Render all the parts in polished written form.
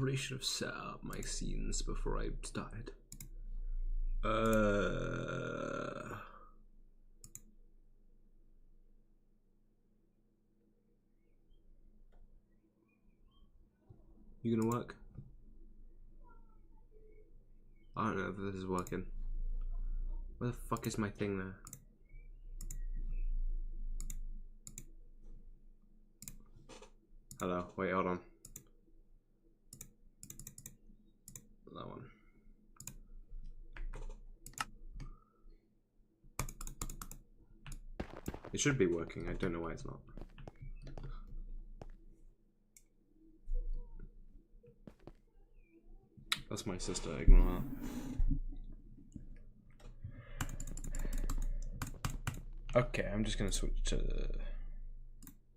probably should have set up my scenes before I started. You gonna work? I don't know if this is working. Where the fuck is my thing there? Hello, wait, hold on. That one. It should be working, I don't know why it's not. That's my sister, ignore that. Okay, I'm just gonna switch to...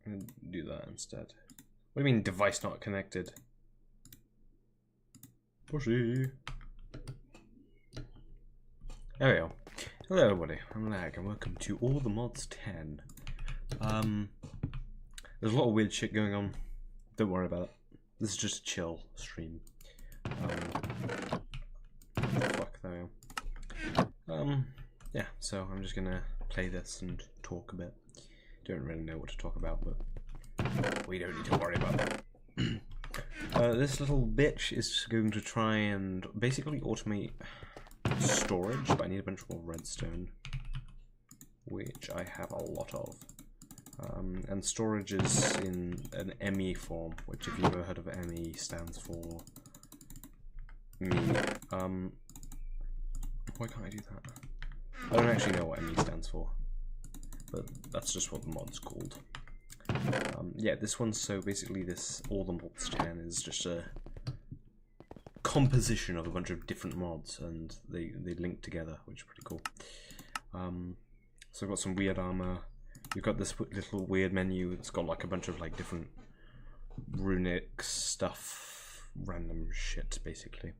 I'm gonna do that instead. What do you mean device not connected? Pushy. There we go. Hello everybody, I'm Lag and welcome to All the Mods 10. There's a lot of weird shit going on. Don't worry about it. This is just a chill stream. Fuck, there we go. Yeah, so I'm just gonna play this and talk a bit. Don't really know what to talk about, but we don't need to worry about that. This little bitch is going to try and basically automate storage, but I need a bunch more redstone, which I have a lot of. And storage is in an ME form, which if you've ever heard of ME stands for me. Why can't I do that? I don't actually know what ME stands for, but that's just what the mod's called. Yeah, this one's so basically this All the Mods 10 is just a composition of a bunch of different mods, and they link together, which is pretty cool. So I've got some weird armor. You've got this little weird menu. It's got like a bunch of like different runic stuff, random shit basically.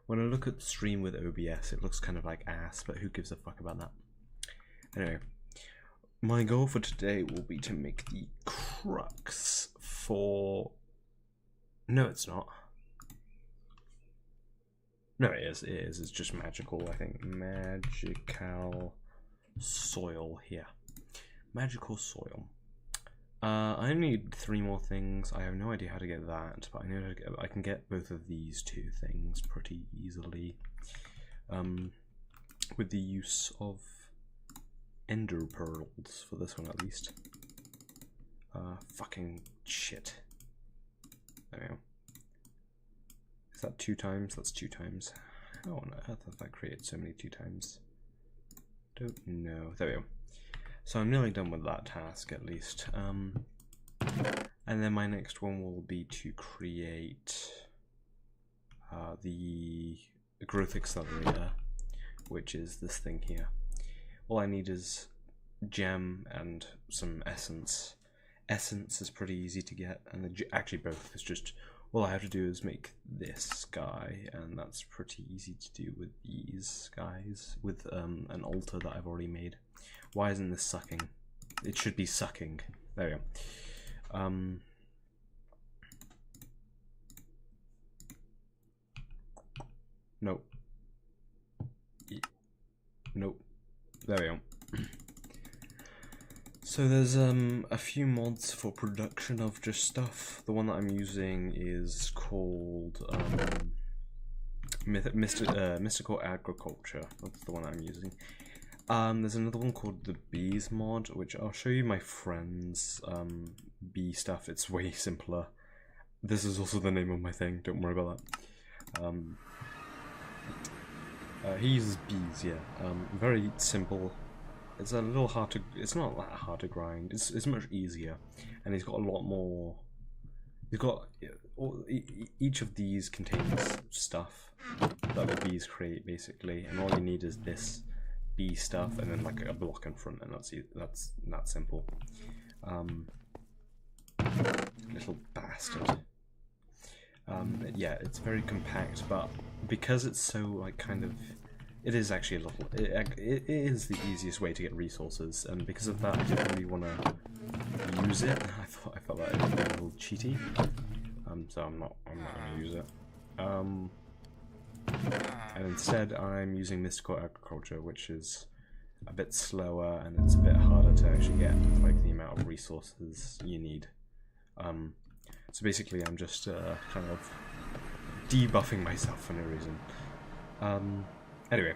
When I look at the stream with OBS, it looks kind of like ass, but who gives a fuck about that? Anyway, my goal for today will be to make the crux for... No, it's not. No, it is. It is. It's just magical, I think. Magical soil here. Magical soil. I only need 3 more things. I have no idea how to get that, but I know I can get both of these 2 things pretty easily. With the use of ender pearls for this one at least. Fucking shit. There we go. Is that 2 times? That's 2 times. How on earth has that created so many 2 times? Don't know. There we go. So I'm nearly done with that task at least. And then my next one will be to create the growth accelerator, which is this thing here. All I need is gem and some essence. Essence is pretty easy to get, and actually both. It's just all I have to do is make this guy, and that's pretty easy to do with these guys with an altar that I've already made. Why isn't this sucking? It should be sucking. There we go. Nope. Nope. There we go. So there's a few mods for production of just stuff. The one that I'm using is called Mystical Agriculture. That's the one I'm using. There's another one called the Bees mod, which I'll show you my friend's bee stuff. It's way simpler. This is also the name of my thing, don't worry about that. He uses bees, yeah. Very simple. It's a little hard to, it's not that hard to grind. It's much easier, and he's got a lot more. He's got each of these contains stuff that the bees create basically, and all you need is this bee stuff and then like a block in front, and that's that simple. Little bastard. Yeah, it's very compact, but because it's so like kind of. It is actually a little. It is the easiest way to get resources, and because of that, I didn't really want to use it. I felt like it would be a little cheaty. so I'm not going to use it. And instead I'm using Mystical Agriculture, which is a bit slower and it's a bit harder to actually get like the amount of resources you need. So basically I'm just kind of debuffing myself for no reason. Anyway,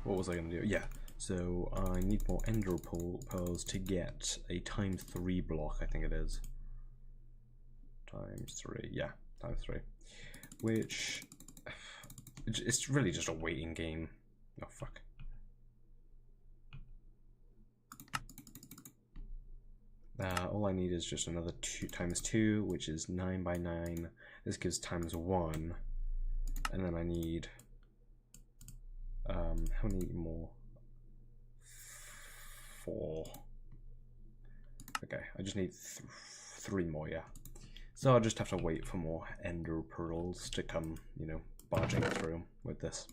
what was I going to do? Yeah, so I need more Ender Pearls to get a ×3 block, I think it is. ×3, yeah, ×3. Which, it's really just a waiting game. Oh, fuck. All I need is just another 2 ×2, which is 9 by 9. This gives ×1, and then I need how many more? 4. Okay, I just need 3 more, yeah. So I'll just have to wait for more Ender Pearls to come, you know, barging through with this.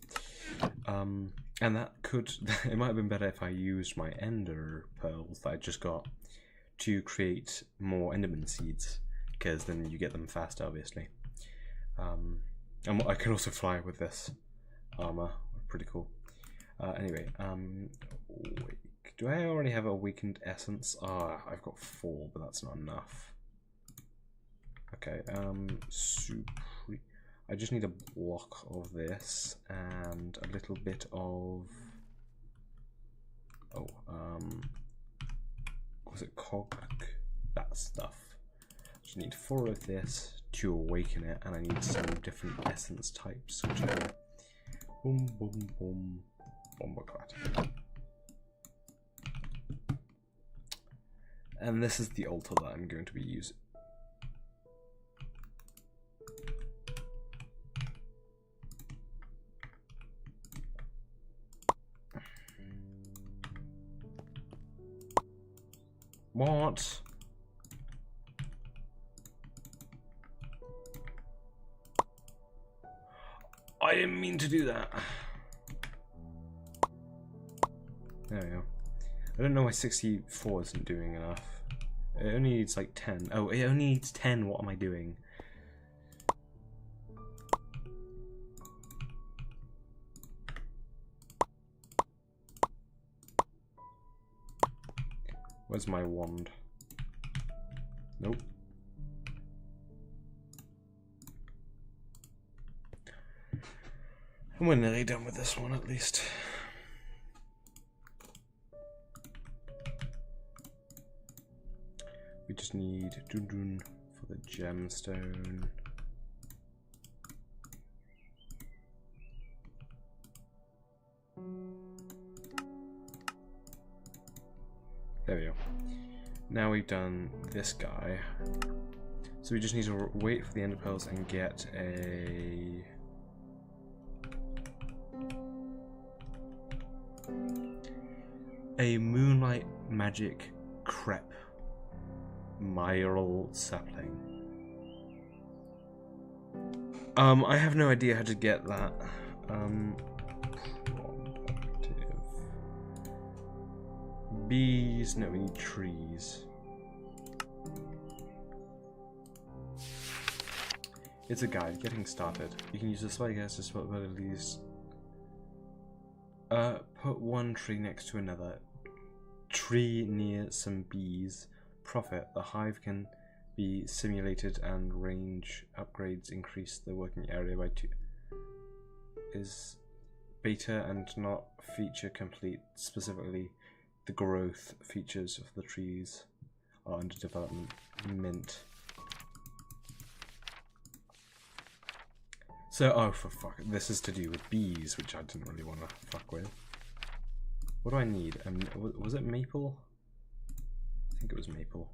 And that could, it might have been better if I used my Ender Pearls that I just got to create more Enderman seeds, because then you get them faster, obviously. And I can also fly with this armor, pretty cool. Anyway, do I already have Awakened Essence? Ah, I've got 4, but that's not enough. Okay, I just need a block of this and a little bit of, was it cog? That stuff. I just need 4 of this to awaken it, and I need some different essence types, which are boom, boom, boom, bomboclat. And this is the altar that I'm going to be using. What? I didn't mean to do that. There we go. I don't know why 64 isn't doing enough. It only needs like 10. Oh, it only needs 10. What am I doing? Where's my wand? Nope. And we're nearly done with this one, at least. We just need Dundun for the gemstone. There we go. Now we've done this guy. So we just need to wait for the Ender Pearls and get a Moonlight Magic Crepe Myral Sapling. I have no idea how to get that. Bees, no, we need trees. It's a guide, getting started. You can use the slide guys to spot where it leads. Put one tree next to another. Tree near some bees. Profit, the hive can be simulated and range upgrades increase the working area by 2. Is beta and not feature complete. Specifically, the growth features of the trees are under development. Mint. So, oh for fuck, this is to do with bees, which I didn't really want to fuck with. What do I need? Was it maple? I think it was maple.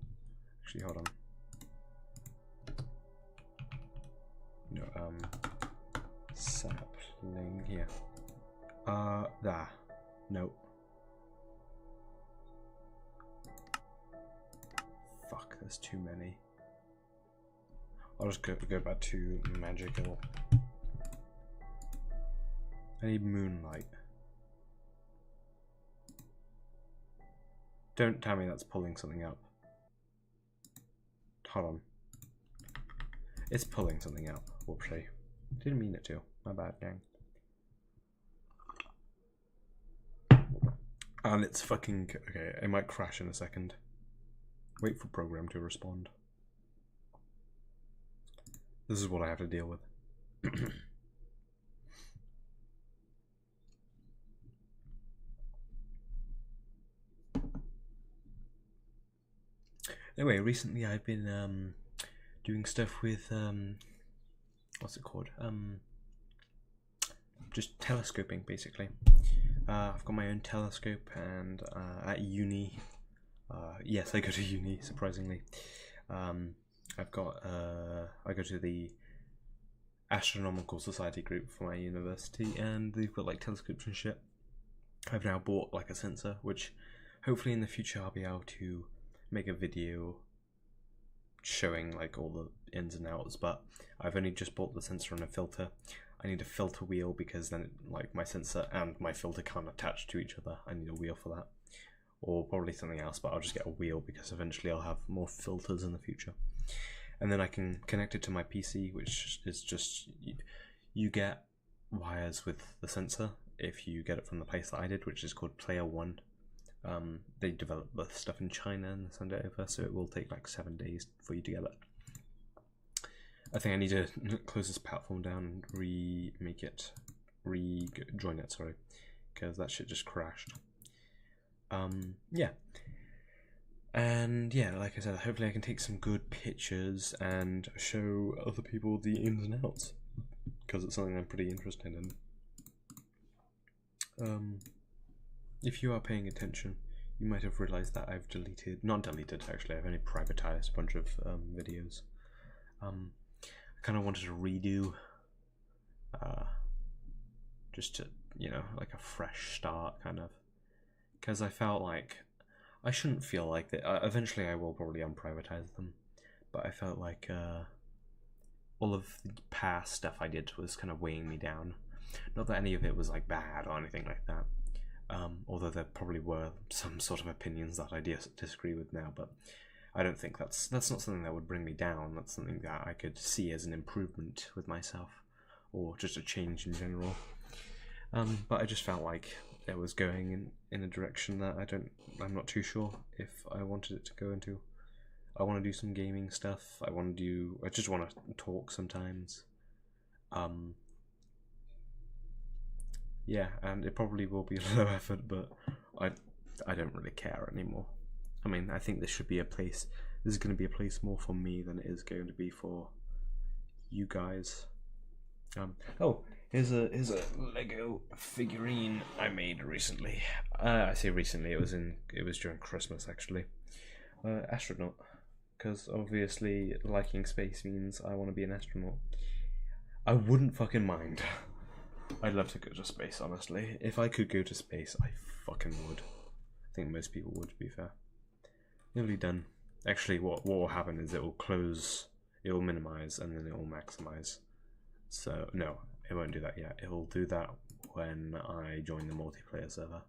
Actually, hold on. No, sapling here. There. Nope. Fuck, there's too many. I'll just go back to magical. I need moonlight. Don't tell me that's pulling something up. Hold on. It's pulling something out. Whoopsie. Didn't mean it to. My bad, gang. And it's fucking... Okay, it might crash in a second. Wait for program to respond. This is what I have to deal with. Anyway, recently I've been doing stuff with what's it called? Just telescoping, basically. I've got my own telescope, and at uni, yes, I go to uni, surprisingly. I've got I go to the Astronomical Society group for my university, and they've got like telescopes and shit. I've now bought like a sensor, which hopefully in the future I'll be able to make a video showing like all the ins and outs, but I've only just bought the sensor and a filter. I need a filter wheel because then like my sensor and my filter can't attach to each other. I need a wheel for that, or probably something else, but I'll just get a wheel because eventually I'll have more filters in the future. And then I can connect it to my PC, which is just, you get wires with the sensor if you get it from the place that I did, which is called Player One. They develop the stuff in China and send it over, so it will take like 7 days for you to get it. I think I need to close this platform down and rejoin it, sorry, because that shit just crashed. Yeah. And yeah, like I said, hopefully I can take some good pictures and show other people the ins and outs, because it's something I'm pretty interested in. If you are paying attention, you might have realized that I've not deleted actually, I've only privatized a bunch of videos. I kind of wanted to redo, just to, you know, like a fresh start kind of, because I felt like I shouldn't feel like that. Eventually I will probably unprivatize them, but I felt like all of the past stuff I did was kind of weighing me down. Not that any of it was like bad or anything like that, although there probably were some sort of opinions that I disagree with now, but I don't think that's not something that would bring me down. That's something that I could see as an improvement with myself, or just a change in general. But I just felt like it was going in a direction that I'm not too sure if I wanted it to go into. I want to do some gaming stuff. I just want to talk sometimes. Yeah, and it probably will be low effort, but I don't really care anymore. I mean, I think this is going to be a place more for me than it is going to be for you guys. Oh, here's a Lego figurine I made recently. I say recently, it was during Christmas actually. Astronaut, because obviously liking space means I want to be an astronaut. I wouldn't fucking mind. I'd love to go to space, honestly. If I could go to space, I fucking would. I think most people would, to be fair. Nearly done. Actually, what will happen is it will close, it will minimize, and then it will maximize. So, no, it won't do that yet. It will do that when I join the multiplayer server.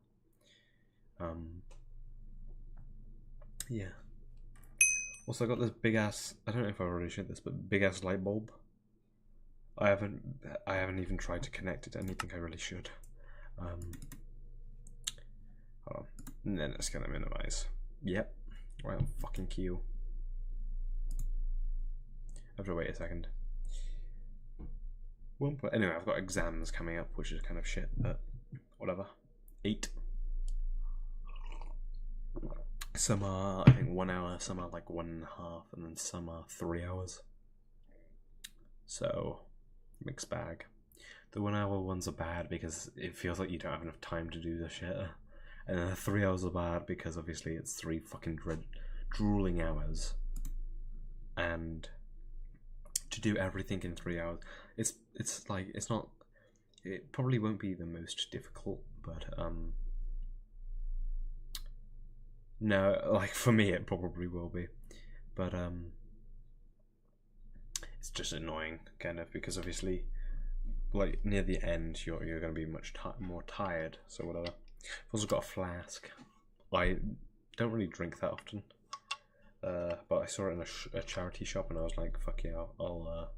Yeah. Also, I got this big ass, I don't know if I've already showed this, but big ass light bulb. I haven't even tried to connect it to anything. I really should. Hold on. And then it's gonna minimize. Yep. Right on fucking cue. I have to wait a second. Anyway, I've got exams coming up, which is kind of shit, but whatever. 8. Some are, I think, 1 hour, some are like 1.5, and then some are 3 hours. So, mixed bag. The 1 hour ones are bad because it feels like you don't have enough time to do the shit. And then the 3 hours are bad because obviously it's 3 fucking drooling hours. And to do everything in 3 hours, it's like, it's not, it probably won't be the most difficult, but no, like for me it probably will be, but it's just annoying kind of, because obviously like near the end you're going to be much more tired, so whatever. I've also got a flask. I don't really drink that often, but I saw it in a charity shop, and I was like, "Fuck yeah, I'll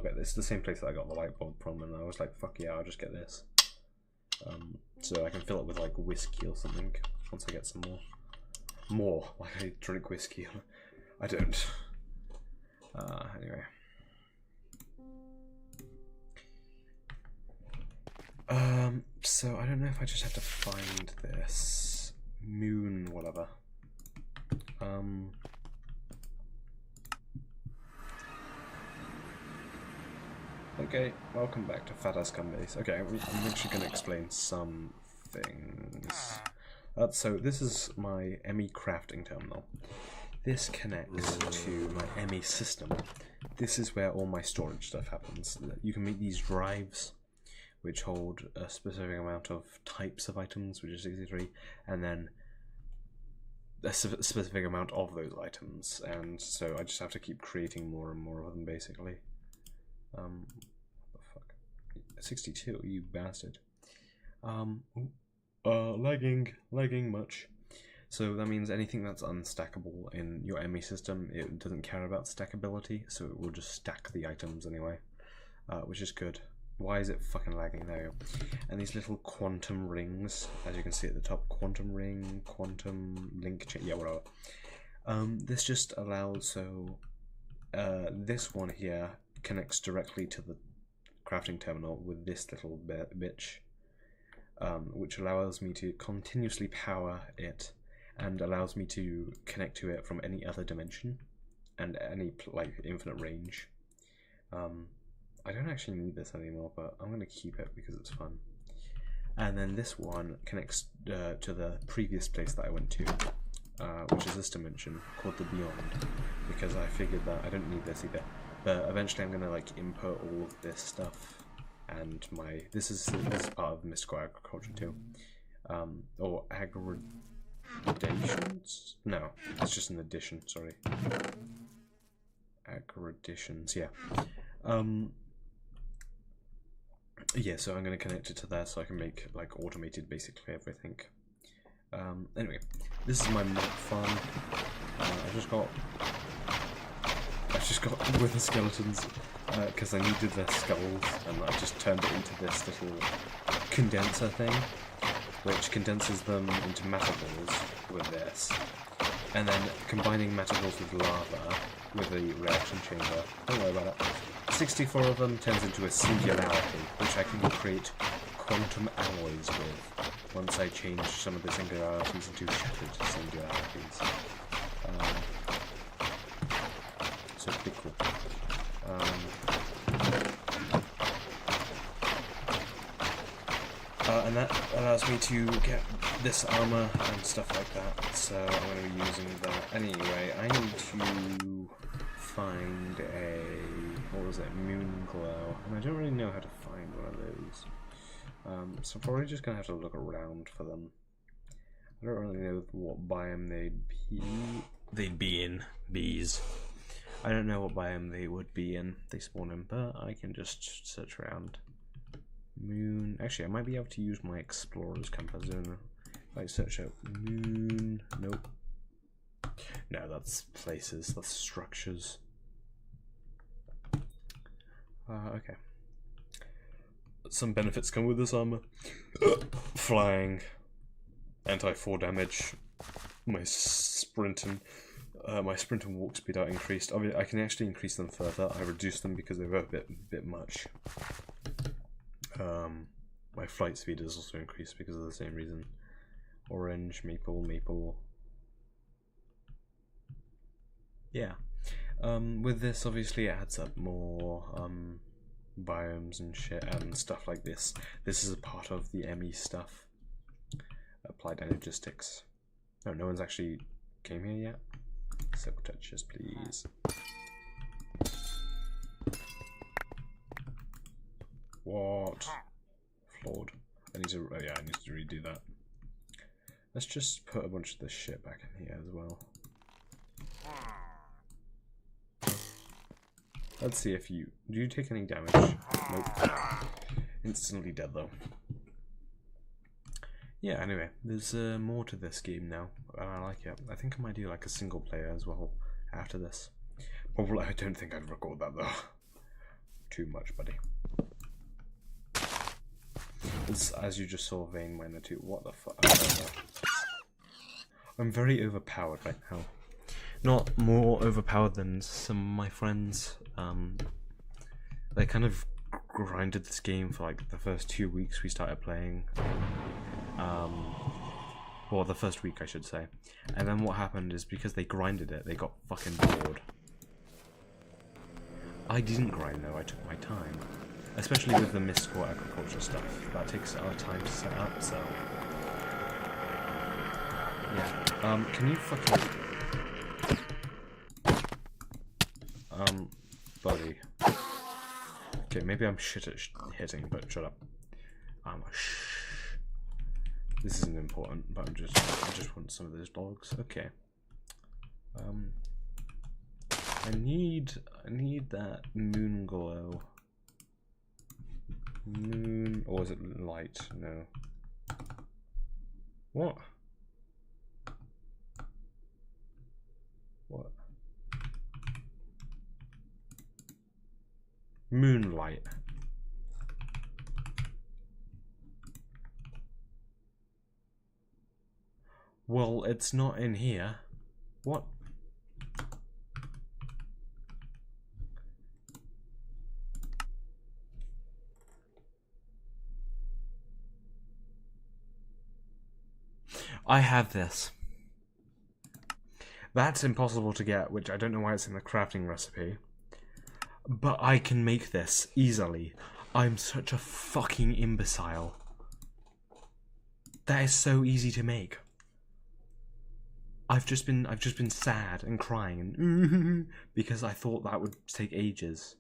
get this." It's the same place that I got the light bulb from, and I was like, "Fuck yeah, I'll just get this." So I can fill it with like whiskey or something once I get some more. Like I drink whiskey. I don't. Anyway. So I don't know if I just have to find this moon, whatever. Okay, welcome back to Fat Ass Base. Okay, I'm actually going to explain some things. So this is my ME crafting terminal. This connects to my ME system. This is where all my storage stuff happens. You can make these drives, which hold a specific amount of types of items, which is 63, and then a specific amount of those items. And so I just have to keep creating more and more of them, basically. What the fuck? 62, you bastard. Lagging much. So that means anything that's unstackable in your ME system, it doesn't care about stackability, so it will just stack the items anyway, which is good. Why is it fucking lagging? There we go. And these little quantum rings, as you can see at the top, quantum ring, quantum link chain, yeah, whatever. This just allows, so this one here connects directly to the crafting terminal with this little bitch, which allows me to continuously power it and allows me to connect to it from any other dimension and any like infinite range. I don't actually need this anymore, but I'm going to keep it because it's fun. And then this one connects to the previous place that I went to, which is this dimension called the Beyond, because I figured that I don't need this either. But eventually I'm going to like input all of this stuff, and this is part of mystical agriculture too, or aggradations? No, it's just an addition. Sorry, aggradations. Yeah. Yeah, so I'm going to connect it to there so I can make like automated basically everything. Anyway, this is my mob farm. I just got wither skeletons because I needed their skulls, and I just turned it into this little condenser thing, which condenses them into matter balls with this, and then combining matter balls with lava with a reaction chamber. Don't worry about it. 64 of them turns into a singularity, which I can create quantum alloys with once I change some of the singularities into shattered singularities. So it's pretty cool. And that allows me to get this armor and stuff like that, so I'm going to be using that. Anyway, I need to find what was it, moon glow, and I don't really know how to find one of those, so I'm probably just gonna have to look around for them. I don't really know what biome they'd be in. Bees. I don't know what biome they would be in. They spawn in, but I can just search around. Moon. Actually, I might be able to use my explorer's compass. I don't know. Like search out moon. Nope. No, that's places. That's structures. Okay. Some benefits come with this armor. Flying, anti-4 damage, my sprint and walk speed are increased. I mean, I can actually increase them further. I reduced them because they were a bit much. My flight speed is also increased because of the same reason. Orange, maple. Yeah. With this, obviously, it adds up more biomes and shit and stuff like this. This is a part of the ME stuff. Applied Energistics. Oh, no one's actually came here yet. Silk touches, please. What? Flawed. I need to. Oh yeah, I need to redo that. Let's just put a bunch of this shit back in here as well. Let's see if do you take any damage? Nope. Instantly dead though. yeah, anyway, there's more to this game now, and I like it. I think I might do like a single player as well after this. Probably, I don't think I'd record that though. Too much, buddy. As you just saw, Vane Miner 2. What the fuck? I'm very overpowered right now. Not more overpowered than some of my friends. They kind of grinded this game for like the first 2 weeks we started playing. Well, the first week I should say. And then what happened is because they grinded it, they got fucking bored. I didn't grind though, I took my time. Especially with the mystical agriculture stuff. That takes our time to set up, so... yeah. Can you fucking... buddy. Okay, maybe I'm shit at hitting, but shut up. Shh. This isn't important, but I just want some of those dogs. Okay. I need that moon glow. Moon, or is it light? No. What? What? Moonlight. Well, it's not in here. What? I have this. That's impossible to get, which I don't know why it's in the crafting recipe. But I can make this easily. I'm such a fucking imbecile. That is so easy to make. I've just been sad and crying and because I thought that would take ages.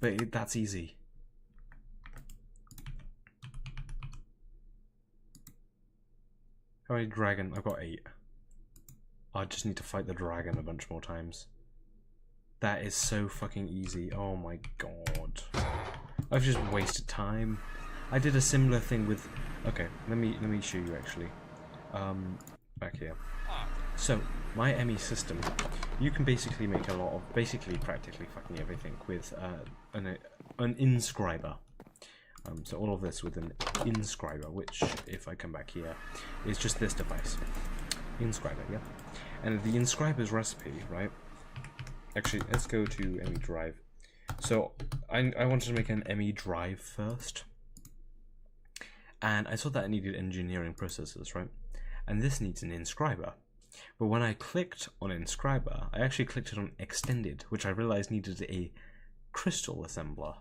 But that's easy. How many dragon? I've got 8. I just need to fight the dragon a bunch more times. That is so fucking easy. Oh my god. I've just wasted time. I did a similar thing with... okay, let me show you actually. Back here. So, my ME system, you can basically make a lot of, practically fucking everything with an inscriber. So all of this with an inscriber, which, if I come back here, is just this device. Inscriber, yeah. And the inscriber's recipe, right? Actually, let's go to ME drive. So, I wanted to make an ME drive first. And I saw that it needed engineering processes, right? And this needs an inscriber. But when I clicked on inscriber, I actually clicked it on extended, which I realized needed a crystal assembler.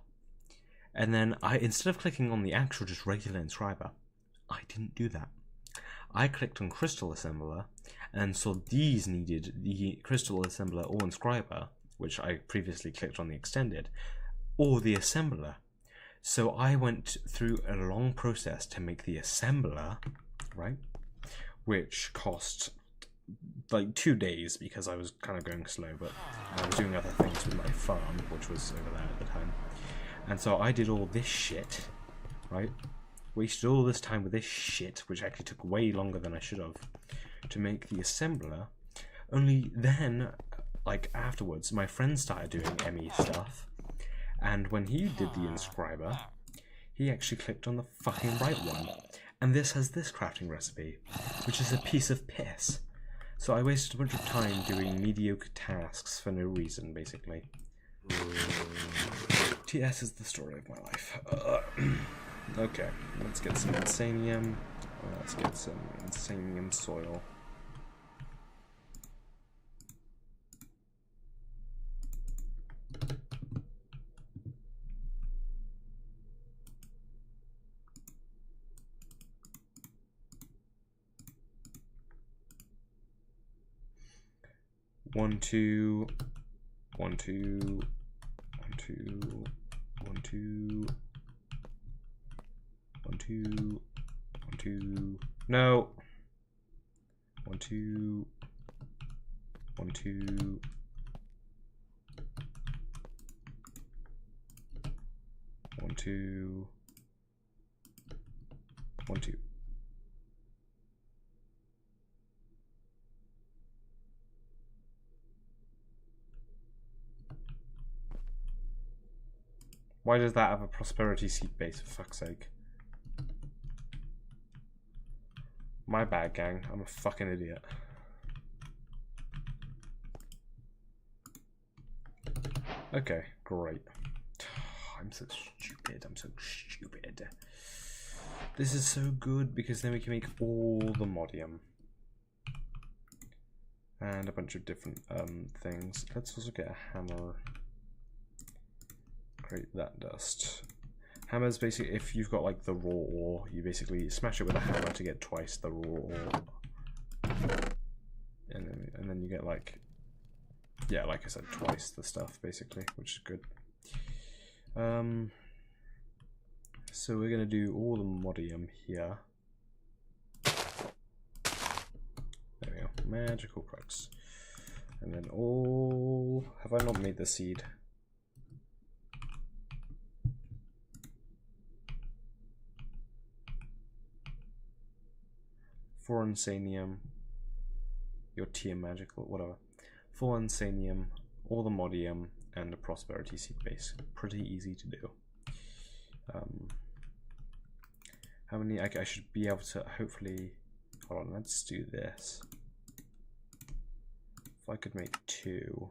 And then instead of clicking on the actual just regular inscriber, I didn't do that. I clicked on crystal assembler and saw these needed the crystal assembler or inscriber, which I previously clicked on the extended, or the assembler. So I went through a long process to make the assembler, right? Which cost like 2 days because I was kind of going slow, but I was doing other things with my farm, which was over there at the time. And so I did all this shit, right? Wasted all this time with this shit, which actually took way longer than I should have, to make the assembler. Only then, like afterwards, my friend started doing ME stuff, and when he did the inscriber, he actually clicked on the fucking right one. And this has this crafting recipe, which is a piece of piss. So I wasted a bunch of time doing mediocre tasks for no reason, basically. TS is the story of my life. Okay, let's get some insanium. Let's get some insanium soil. One, two, 1, 2, 1, 2, 1, 2, 1, 2, 1, 2. No. 1, 2, 1, 2. 1, 2, 1, 2. Why does that have a prosperity seed base, for fuck's sake? My bad, gang. I'm a fucking idiot. Okay, great. I'm so stupid. I'm so stupid. This is so good because then we can make all the modium. And a bunch of different things. Let's also get a hammer. Create that dust. Hammers basically, if you've got like the raw ore, you basically smash it with a hammer to get twice the raw ore. And then you get like, yeah, like I said, twice the stuff basically, which is good. So we're gonna do all the modium here. There we go, magical crux. And then all, have I not made the seed? For insanium, your tier magical, whatever. For insanium, all the modium, and the prosperity seed base. Pretty easy to do. How many? I should be able to hopefully. Hold on, let's do this. If I could make 2.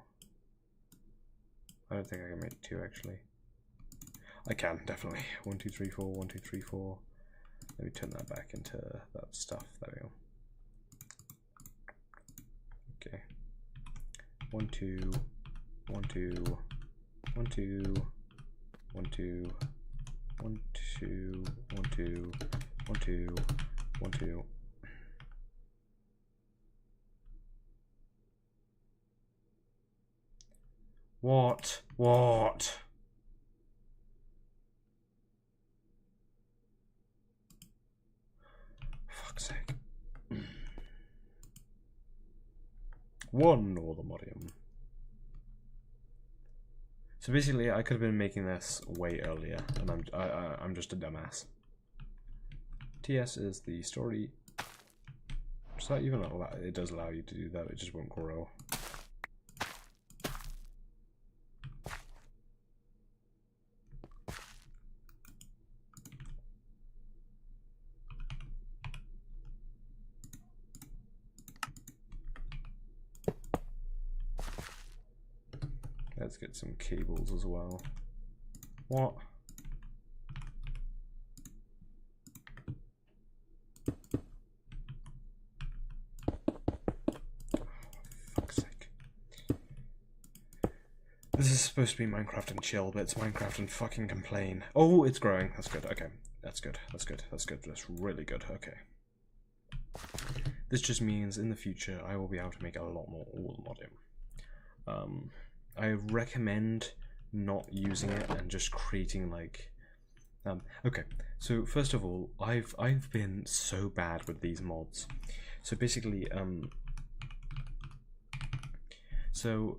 I don't think I can make 2 actually. I can definitely. 1, 2, 3, 4. 1, 2, 3, 4. Let me turn that back into that stuff. There we go. Okay. 1, 2, 1, 2, 1, 2, 1, 2, 1, 2, 1, 2, 1, 2, 1, 2. What? What? Fuck's sake. 1 all the modium. So basically, I could have been making this way earlier, and I'm just a dumbass. TS is the story. Does that even allow? It does allow you to do that. It just won't grow. Let's get some cables as well. What? Oh, fuck's sake. This is supposed to be Minecraft and chill, but it's Minecraft and fucking complain. Oh, it's growing. That's good. Okay. That's good. That's good. That's good. That's really good. Okay. This just means in the future I will be able to make a lot more all modium. I recommend not using it and just creating like okay, so first of all, I've been so bad with these mods. So basically so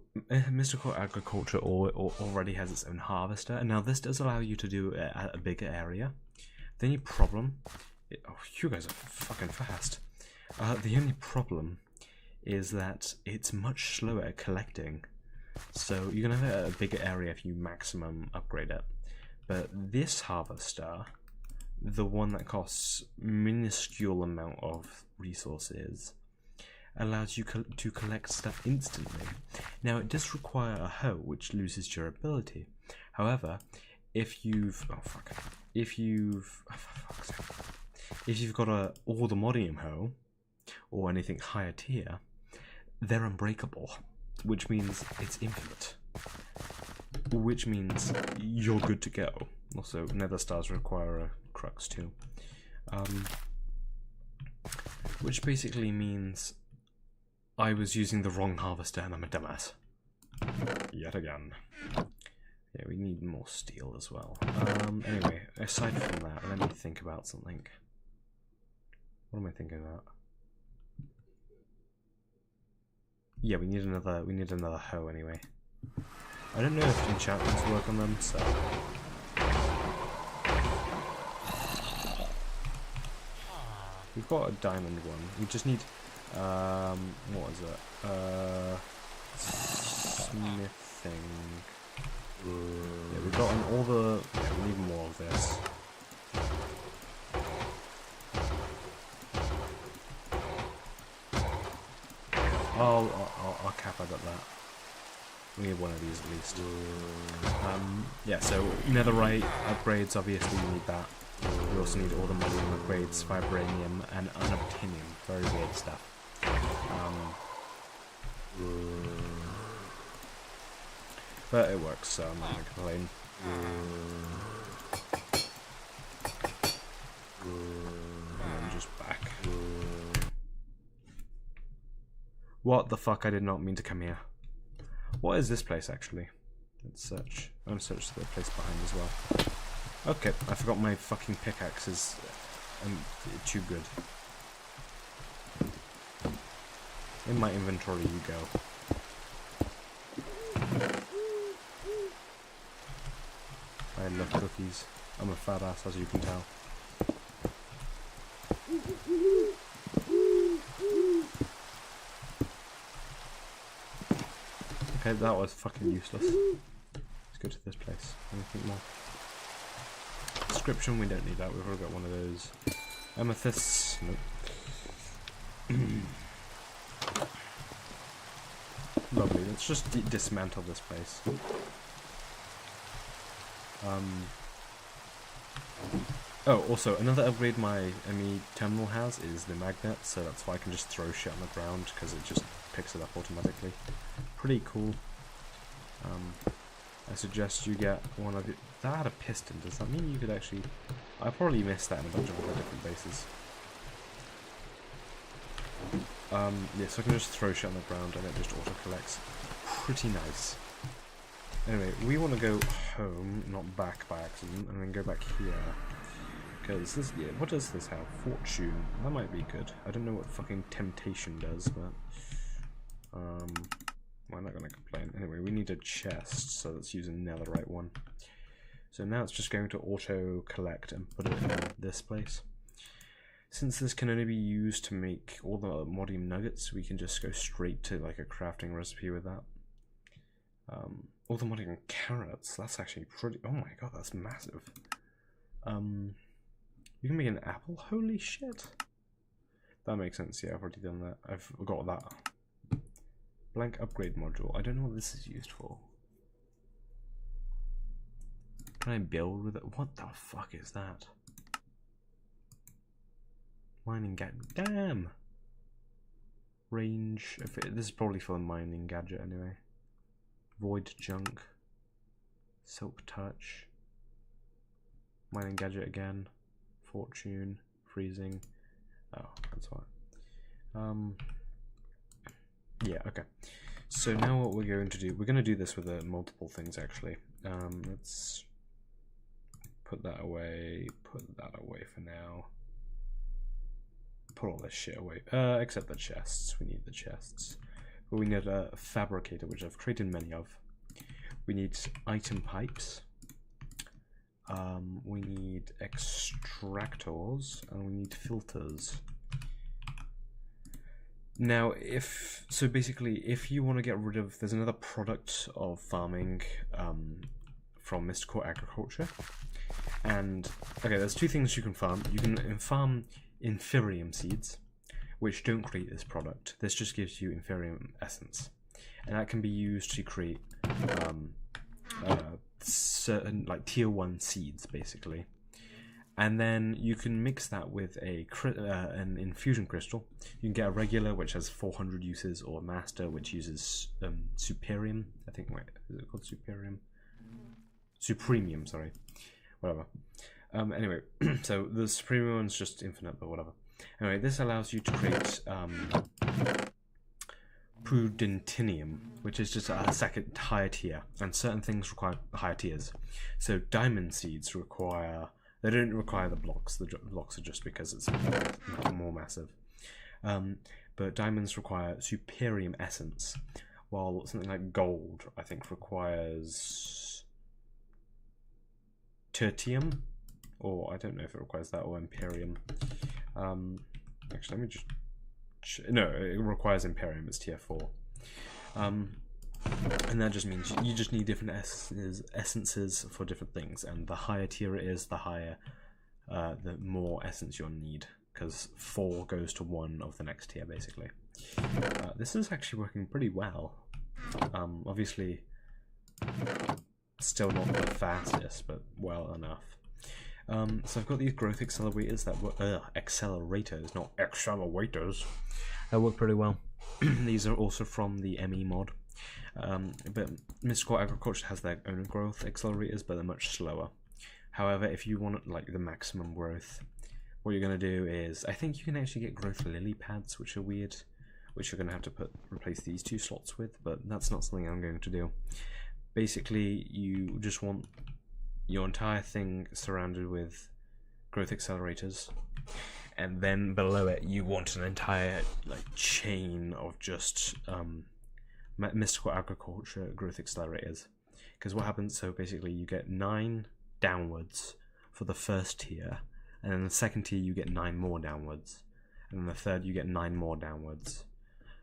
Mystical Agriculture already has its own harvester, and now this does allow you to do it at a bigger area. The only problem, oh, you guys are fucking fast. The only problem is that it's much slower at collecting. So you're gonna have a bigger area if you maximum upgrade it. But this harvester, the one that costs minuscule amount of resources, allows you to collect stuff instantly. Now it does require a hoe, which loses durability. However, if you've if you've got all the modium hoe or anything higher tier, they're unbreakable, which means it's infinite, which means you're good to go. Also, nether stars require a crux too, which basically means I was using the wrong harvester and I'm a dumbass yet again. Yeah, we need more steel as well. Anyway, aside from that, let me think about something. What am I thinking about? Yeah, we need another hoe anyway. I don't know if enchantments work on them, so we've got a diamond one. We just need what is it? Smithing. Yeah, we've gotten all the... Yeah, we need more of this. I'll cap out at that. We need one of these at least. Yeah, so netherite upgrades, obviously you need that. We also need all the molybdenum upgrades, vibranium, and unobtainium. Very weird stuff. But it works, so I'm not going to complain. And I'm just back. What the fuck? I did not mean to come here. What is this place actually? Let's search. I'm gonna search the place behind as well. Okay, I forgot my fucking pickaxe is too good. In my inventory you go. I love cookies. I'm a fat ass, as you can tell. Okay, that was fucking useless. Let's go to this place. Anything more? Description, we don't need that. We've already got one of those. Amethysts, nope. Lovely. Let's just dismantle this place. Oh, also, another upgrade my ME terminal has is the magnet, so that's why I can just throw shit on the ground, because it just picks it up automatically. Pretty cool. I suggest you get one of it. That had a piston. Does that mean you could actually... I probably missed that in a bunch of other different bases. Yeah, so I can just throw shit on the ground and it just auto-collects. Pretty nice. Anyway, we want to go home, not back by accident, and then go back here. Because this, yeah, what does this have? Fortune. That might be good. I don't know what fucking temptation does, but... we're not going to complain. Anyway, we need a chest, so let's use a netherite one. So now it's just going to auto-collect and put it in this place. Since this can only be used to make all the modium nuggets, we can just go straight to like a crafting recipe with that. All the modium carrots, that's actually pretty... Oh my god, that's massive. You can make an apple? Holy shit. That makes sense, yeah, I've already done that. I've got that. Blank upgrade module. I don't know what this is used for. Can I build with it? What the fuck is that? Mining gadget. Damn! Range. This is probably for a mining gadget anyway. Void junk. Silk touch. Mining gadget again. Fortune. Freezing. Oh, that's why. Yeah, okay. So now what we're going to do, we're going to do this with multiple things actually. Let's put that away for now. Put all this shit away, except the chests. We need the chests. But we need a fabricator, which I've created many of. We need item pipes. We need extractors, and we need filters. Now, if you want to get rid of, there's another product of farming from Mystical Agriculture, and okay, there's two things you can farm. You can farm Inferium seeds, which don't create this product. This just gives you Inferium essence, and that can be used to create certain like tier 1 seeds, basically. And then you can mix that with an infusion crystal. You can get a regular, which has 400 uses, or a master, which uses Superium. I think, wait, is it called Superium? Supremium, sorry. Whatever. Anyway, so the Supremium one's just infinite, but whatever. Anyway, this allows you to create Prudentinium, which is just a second higher tier, and certain things require higher tiers. So diamond seeds require... They don't require the blocks. The blocks are just because it's more massive. But diamonds require Superium essence, while something like gold, I think, requires tertium, or I don't know if it requires that, or Imperium. Actually, let me just... No, it requires Imperium. It's tier 4. And that just means you just need different essences for different things, and the higher tier it is, the higher, the more essence you'll need, because 4 goes to 1 of the next tier, basically. This is actually working pretty well. Obviously, still not the fastest, but well enough. So I've got these growth accelerators that work, accelerators, not accelerators, that work pretty well. These are also from the ME mod. But Mystical Agriculture has their own growth accelerators, but they're much slower. However, if you want like the maximum growth, what you're going to do is, I think you can actually get growth lily pads, which are weird, which you're going to have to replace these 2 slots with, but that's not something I'm going to do. Basically, you just want your entire thing surrounded with growth accelerators, and then below it you want an entire like chain of just Mystical Agriculture growth accelerators. Because what happens, so basically you get 9 downwards for the first tier, and then the second tier you get 9 more downwards, and then the third you get 9 more downwards,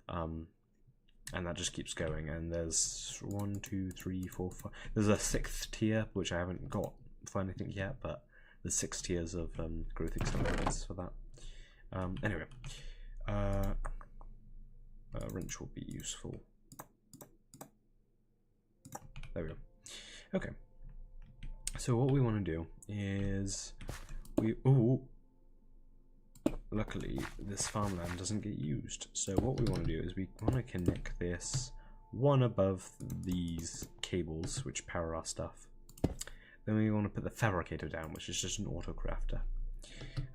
and that just keeps going. And there's 1, 2, 3, 4, 5. There's a 6th tier which I haven't got for anything yet, but there's 6 tiers of growth accelerators for that. Anyway, wrench will be useful. There we go. Okay. So what we want to do is luckily this farmland doesn't get used. So what we want to do is we want to connect this one above these cables which power our stuff. Then we want to put the fabricator down, which is just an auto crafter.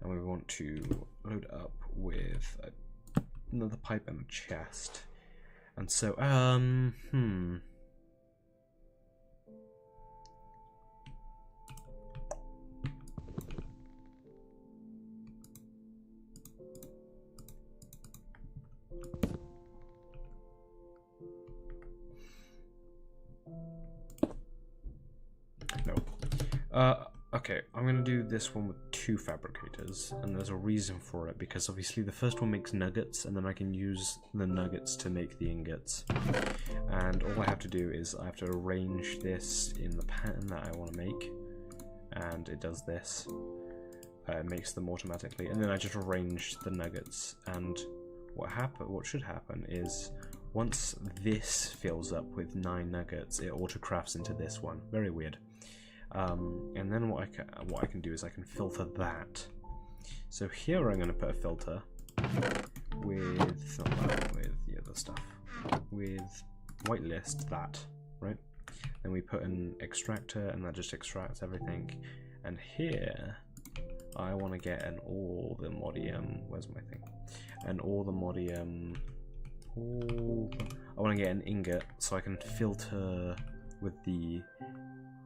And we want to load up with another pipe and a chest. And so, okay, I'm going to do this one with 2 fabricators, and there's a reason for it, because obviously the first one makes nuggets, and then I can use the nuggets to make the ingots. And all I have to do is I have to arrange this in the pattern that I want to make, and it does this. It makes them automatically, and then I just arrange the nuggets, and what should happen is once this fills up with 9 nuggets, it auto-crafts into this one. Very weird. And then what I can do is I can filter that. So here I'm going to put a filter with the other stuff, with whitelist that, right? Then we put an extractor, and that just extracts everything. And here I want to get an allthemodium. Where's my thing? An allthemodium. I want to get an ingot so I can filter with the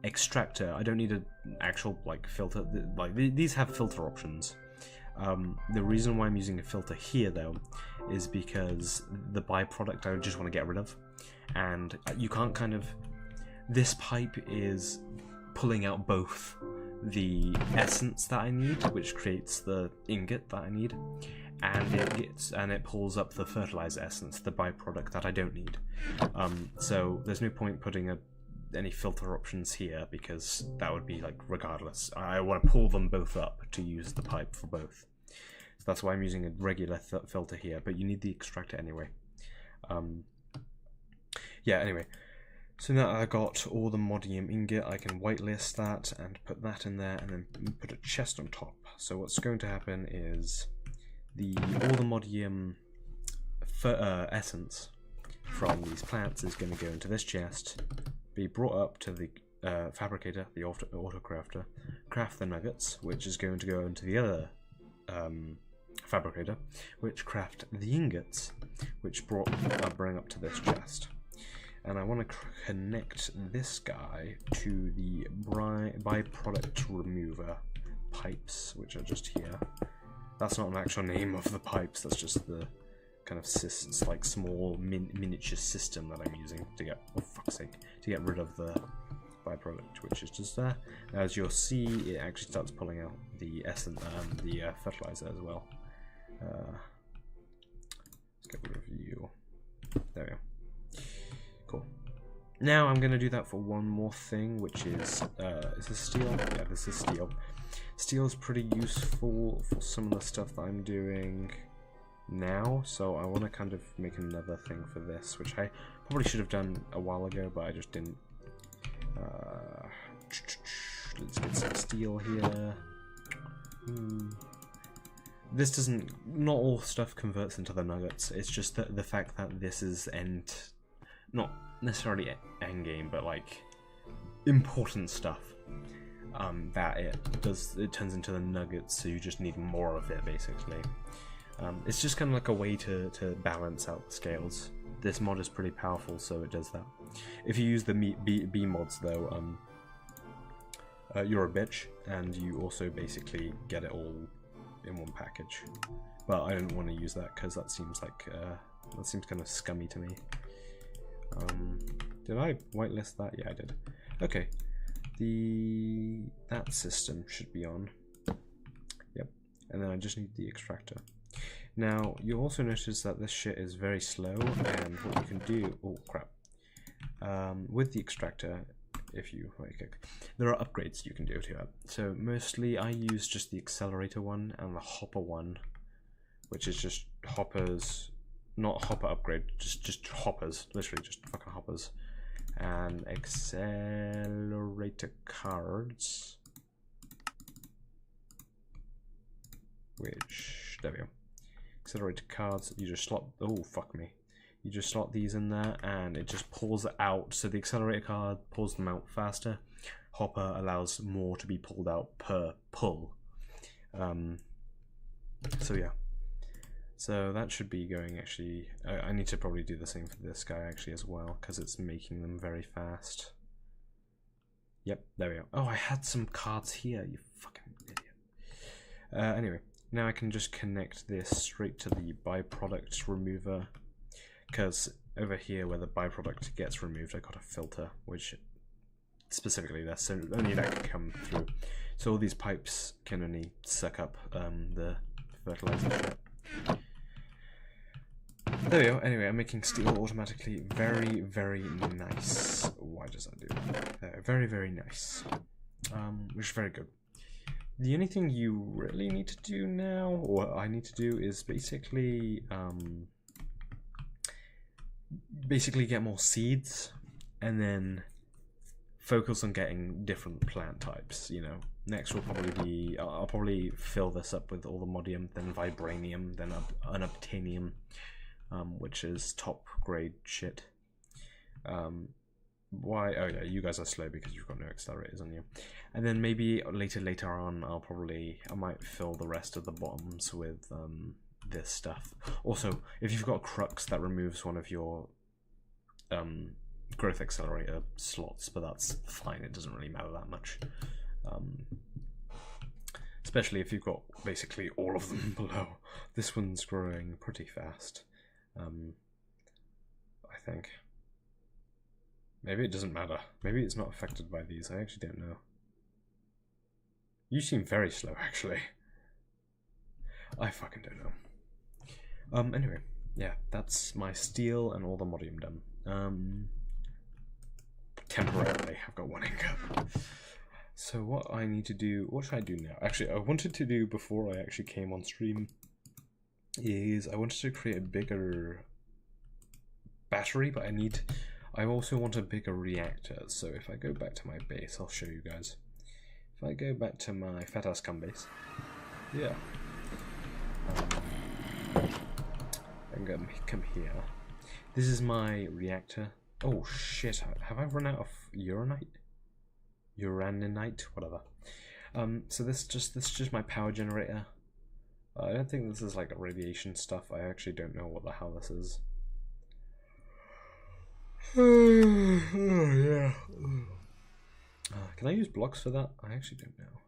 extractor. I don't need an actual like filter. Like these have filter options. The reason why I'm using a filter here though is because the byproduct I just want to get rid of, and you can't kind of. This pipe is pulling out both the essence that I need, which creates the ingot that I need, and it pulls up the fertilizer essence, the byproduct that I don't need. So there's no point putting any filter options here, because that would be like regardless. I want to pull them both up to use the pipe for both. So that's why I'm using a regular filter here, but you need the extractor anyway. Yeah, anyway. So now I got all the modium ingot, I can whitelist that and put that in there, and then put a chest on top. So what's going to happen is all the modium essence from these plants is going to go into this chest, be brought up to the fabricator, the auto-crafter, craft the nuggets, which is going to go into the other fabricator, which craft the ingots, which bring up to this chest. And I want to connect this guy to the byproduct remover pipes, which are just here. That's not an actual name of the pipes, that's just the kind of like small miniature system that I'm using to get, oh fuck's sake, to get rid of the byproduct, which is just there. As you'll see, it actually starts pulling out the essence, the fertilizer as well. Let's get rid of you. There we go. Cool. Now I'm going to do that for one more thing, which is this steel? Yeah, this is steel. Steel is pretty useful for some of the stuff that I'm doing now, so I want to kind of make another thing for this, which I probably should have done a while ago, but I just didn't. Let's get some steel here. This doesn't, not all stuff converts into the nuggets, it's just that the fact that this is not necessarily end game, but like important stuff, that it turns into the nuggets, so you just need more of it basically. It's just kind of like a way to balance out the scales. This mod is pretty powerful, so it does that. If you use the B mods though, you're a bitch, and you also basically get it all in one package. But I don't want to use that because that seems like that seems kind of scummy to me. Did I whitelist that? Yeah, I did. Okay, that system should be on. Yep, and then I just need the extractor. Now you'll also notice that this shit is very slow, and what you can do, oh crap, with the extractor, if you right click, there are upgrades you can do to it. So mostly I use just the accelerator one and the hopper one, which is just hoppers, not hopper upgrade, just hoppers, literally just fucking hoppers, and accelerator cards, which, there we go. Accelerator cards, you just slot, oh fuck me, you just slot these in there and it just pulls it out, so the accelerator card pulls them out faster. Hopper allows more to be pulled out per pull. So yeah, so that should be going actually. I need to probably do the same for this guy actually as well, because it's making them very fast. Yep, there we go. Oh, I had some cards here, you fucking idiot. Anyway, now I can just connect this straight to the byproduct remover, because over here where the byproduct gets removed, I got a filter, which specifically this, so only that can come through. So all these pipes can only suck up the fertilizer shit. There we go. Anyway, I'm making steel automatically. Very, very nice. Why does that do that? Very, very nice. Which is very good. The only thing you really need to do now, or I need to do, is basically get more seeds, and then focus on getting different plant types. You know, next will probably be, I'll probably fill this up with all the modium, then vibranium, then unobtainium, which is top grade shit. Why? Oh yeah, you guys are slow because you've got no accelerators on you. And then maybe later on, I might fill the rest of the bottoms with this stuff. Also, if you've got a crux, that removes one of your growth accelerator slots, but that's fine, it doesn't really matter that much. Especially if you've got basically all of them below. This one's growing pretty fast, I think. Maybe it doesn't matter. Maybe it's not affected by these. I actually don't know. You seem very slow, actually. I fucking don't know. Anyway, yeah, that's my steel and all the modium done. Temporarily, I've got one ingot. So what I need to do, what should I do now? Actually, I wanted to do before I actually came on stream is I wanted to create a bigger battery, but I also want a bigger reactor. So if I go back to my base, I'll show you guys. If I go back to my fat ass cum base, yeah, I'm gonna come here. This is my reactor. Oh shit! Have I run out of uranite? Uraninite, whatever. So this is just my power generator. I don't think this is like radiation stuff. I actually don't know what the hell this is. Oh yeah. Can I use blocks for that? I actually don't know.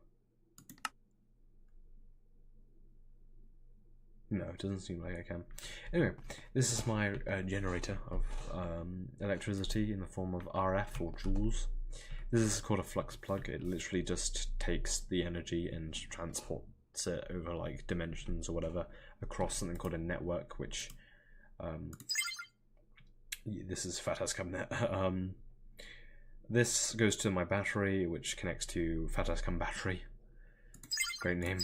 No, it doesn't seem like I can. Anyway, this is my generator of electricity in the form of RF or joules. This is called a flux plug. It literally just takes the energy and transports it over like dimensions or whatever across something called a network, which this is Fat Ass Cubnet. This goes to my battery, which connects to Fat-ass Cum Battery. Great name.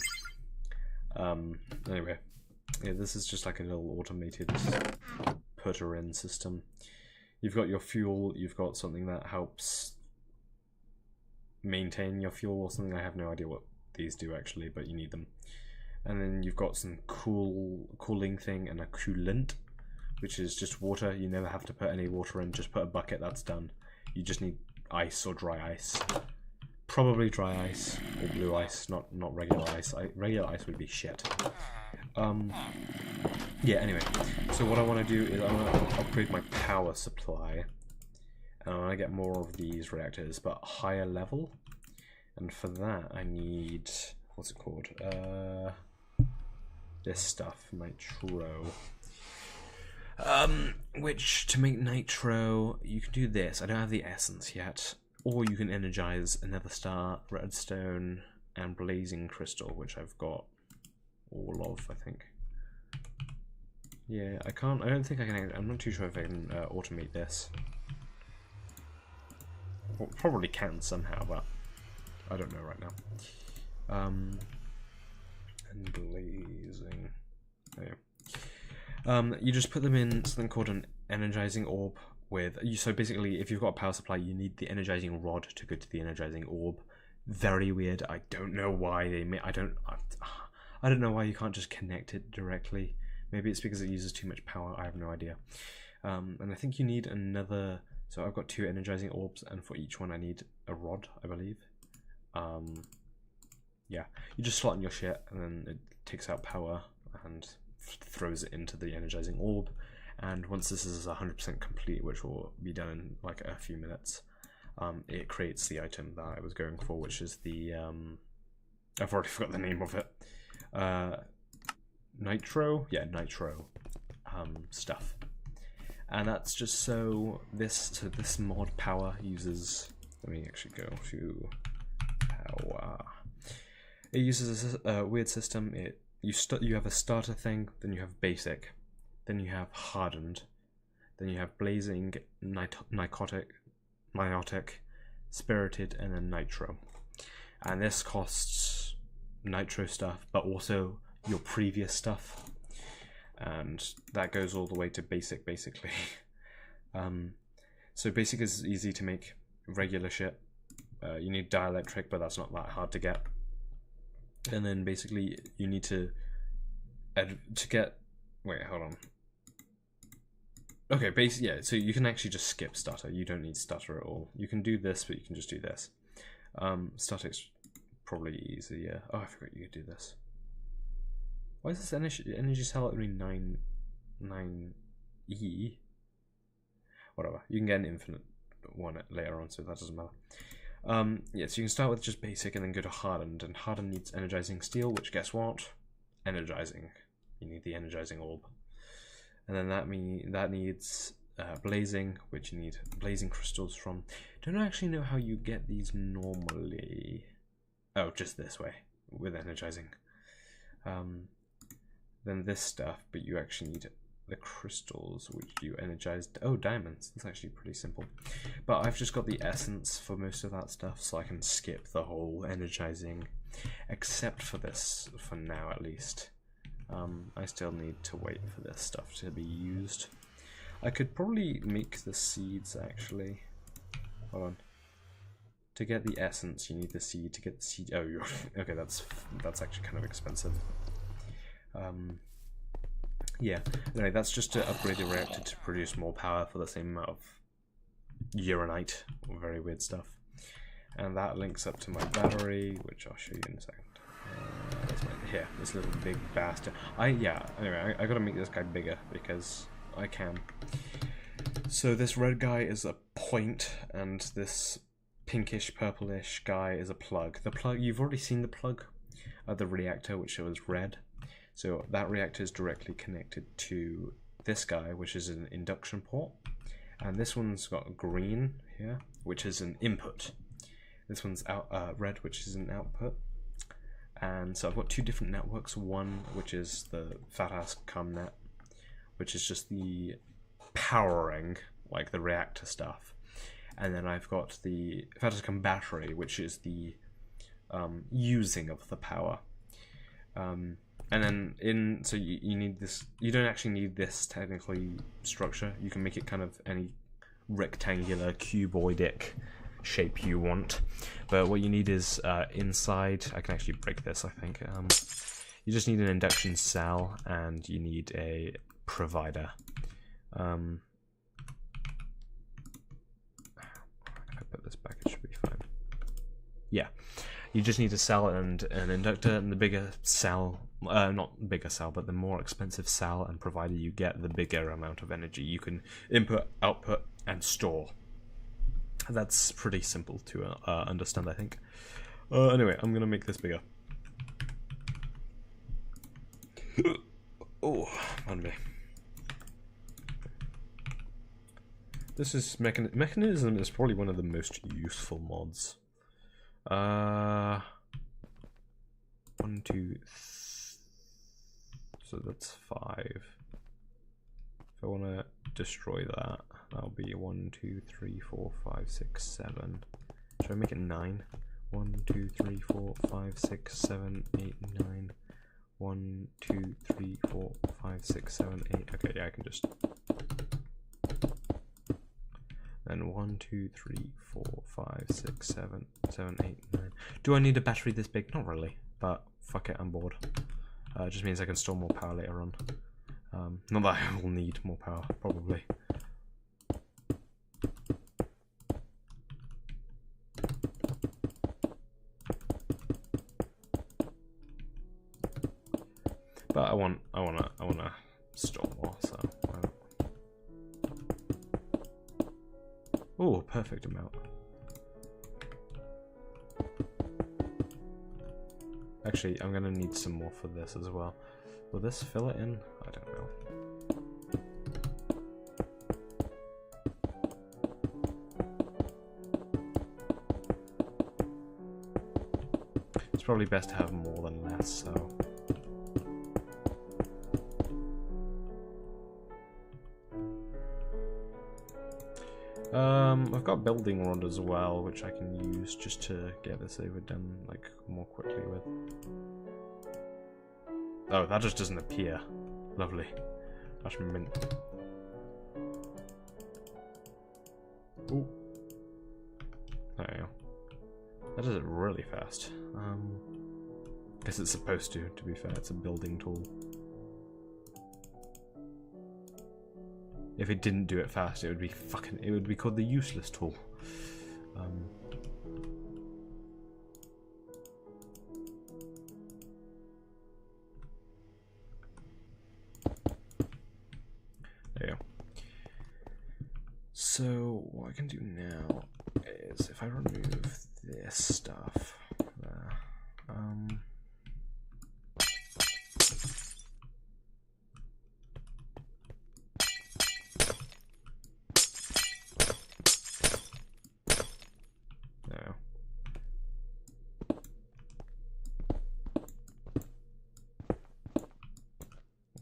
Anyway, yeah, this is just like a little automated put-her-in system. You've got your fuel, you've got something that helps maintain your fuel or something. I have no idea what these do actually, but you need them. And then you've got some cooling thing and a coolant, which is just water. You never have to put any water in, just put a bucket, that's done. You just need ice or dry ice. Probably dry ice or blue ice, not regular ice. Regular ice would be shit. Yeah, anyway, so what I want to do is I want to upgrade my power supply, and I want to get more of these reactors, but higher level. And for that I need, what's it called? This stuff, nitro. Which, to make nitro, you can do this. I don't have the essence yet. Or you can energize another star, redstone, and blazing crystal, which I've got all of, I think. Yeah, I don't think I can, I'm not too sure if I can automate this. Well, probably can somehow, but I don't know right now. And blazing. Oh, yeah. You just put them in something called an energizing orb with so basically if you've got a power supply you need the energizing rod to go to the energizing orb. Very weird. I don't know why they I don't know why you can't just connect it directly. Maybe it's because it uses too much power. I have no idea. And I think you need another, so I've got 2 energizing orbs, and for each one I need a rod, I believe. Yeah, you just slot in your shit and then it takes out power and throws it into the energizing orb. And once this is 100% complete, which will be done in like a few minutes, it creates the item that I was going for, which is the I've already forgot the name of it. Nitro? Yeah, nitro stuff. And that's just so this mod power uses, let me actually go to power. It uses a weird system. You have a starter thing, then you have basic, then you have hardened, then you have blazing, niotic, spirited, and then nitro. And this costs nitro stuff, but also your previous stuff. And that goes all the way to basic, basically. So basic is easy to make regular shit. You need dielectric, but that's not that hard to get. And then basically you need to get, wait, hold on. Okay, yeah, so you can actually just skip starter. You don't need starter at all. You can do this, but you can just do this. Static's probably easier. Oh, I forgot you could do this. Why is this energy cell only 9E? Whatever. You can get an infinite one later on, so that doesn't matter. Yeah, so you can start with just basic and then go to hardened, and hardened needs energizing steel, which guess what? Energizing. You need the energizing orb. And then that needs blazing, which you need blazing crystals from. Don't actually know how you get these normally. Oh, just this way, with energizing. Then this stuff, but you actually need the crystals, which you energized. Oh, diamonds. That's actually pretty simple. But I've just got the essence for most of that stuff, so I can skip the whole energizing, except for this, for now at least. I still need to wait for this stuff to be used. I could probably make the seeds, actually. Hold on. To get the essence, you need the seed. To get the seed... Oh, okay, that's actually kind of expensive. Yeah, anyway, that's just to upgrade the reactor to produce more power for the same amount of uranite, or very weird stuff. And that links up to my battery, which I'll show you in a second. Here, this little big bastard. Anyway, I gotta make this guy bigger because I can. So this red guy is a point, and this pinkish purplish guy is a plug. The plug, you've already seen the plug of the reactor, which was red. So that reactor is directly connected to this guy, which is an induction port. And this one's got green here, which is an input. This one's red, which is an output. And so I've got 2 different networks. One, which is the Fat-ass Cum net, which is just the powering, like the reactor stuff. and then I've got the Faticum battery, which is the using of the power. And then so you need this. You don't actually need this technically structure. You can make it kind of any rectangular, cuboidic shape you want. But what you need is inside. I can actually break this, I think. You just need an induction cell, and you need a provider. If I put this back, it should be fine. Yeah. You just need a cell and an inductor, and the bigger cell, not bigger cell, but the more expensive cell and provider you get, the bigger amount of energy you can input, output, and store. That's pretty simple to understand, I think. Anyway, I'm going to make this bigger. Oh, pardon me. This is Mechanism is probably one of the most useful mods. 1, 2, so that's 5. If I want to destroy that, that'll be 1, 2, 3, 4, 5, 6, 7. Should I make it 9? 1, 2, 3, 4, 5, 6, 7, 8, 9. 1, 2, 3, 4, 5, 6, 7, 8. Okay, yeah, I can just. Then 1, 2, 3, 4, 5, 6, 7, 7, 8, 9. Do I need a battery this big? Not really, but fuck it, I'm bored. It just means I can store more power later on. Not that I will need more power, probably. But I wanna store more, so. Oh, perfect amount. Actually, I'm gonna need some more for this as well. Will this fill it in? I don't know. It's probably best to have more than less, so. I've got building rod as well, which I can use just to get this overdone like more quickly with. Oh, that just doesn't appear. Lovely. That's mint. Ooh. There you go. That does it really fast. Guess it's supposed to be fair. It's a building tool. If it didn't do it fast, it would be called the useless tool. There you go. So what I can do now is if I remove this stuff there,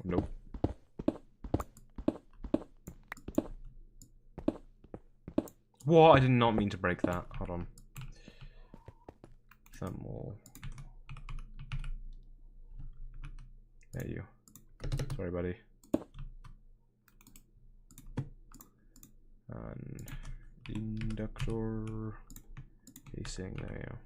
nope. What? I did not mean to break that. Hold on. Thermal. There you. Sorry, buddy. And inductor casing. There you go.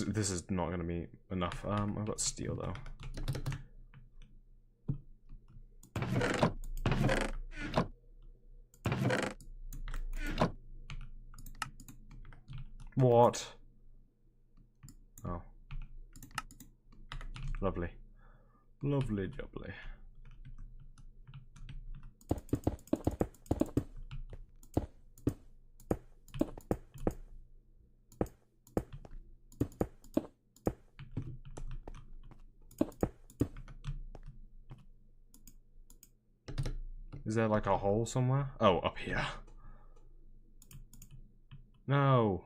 This is not going to be enough. I've got steel though. What? Oh. Lovely. Lovely jubbly. Is there like a hole somewhere? Oh, up here. No.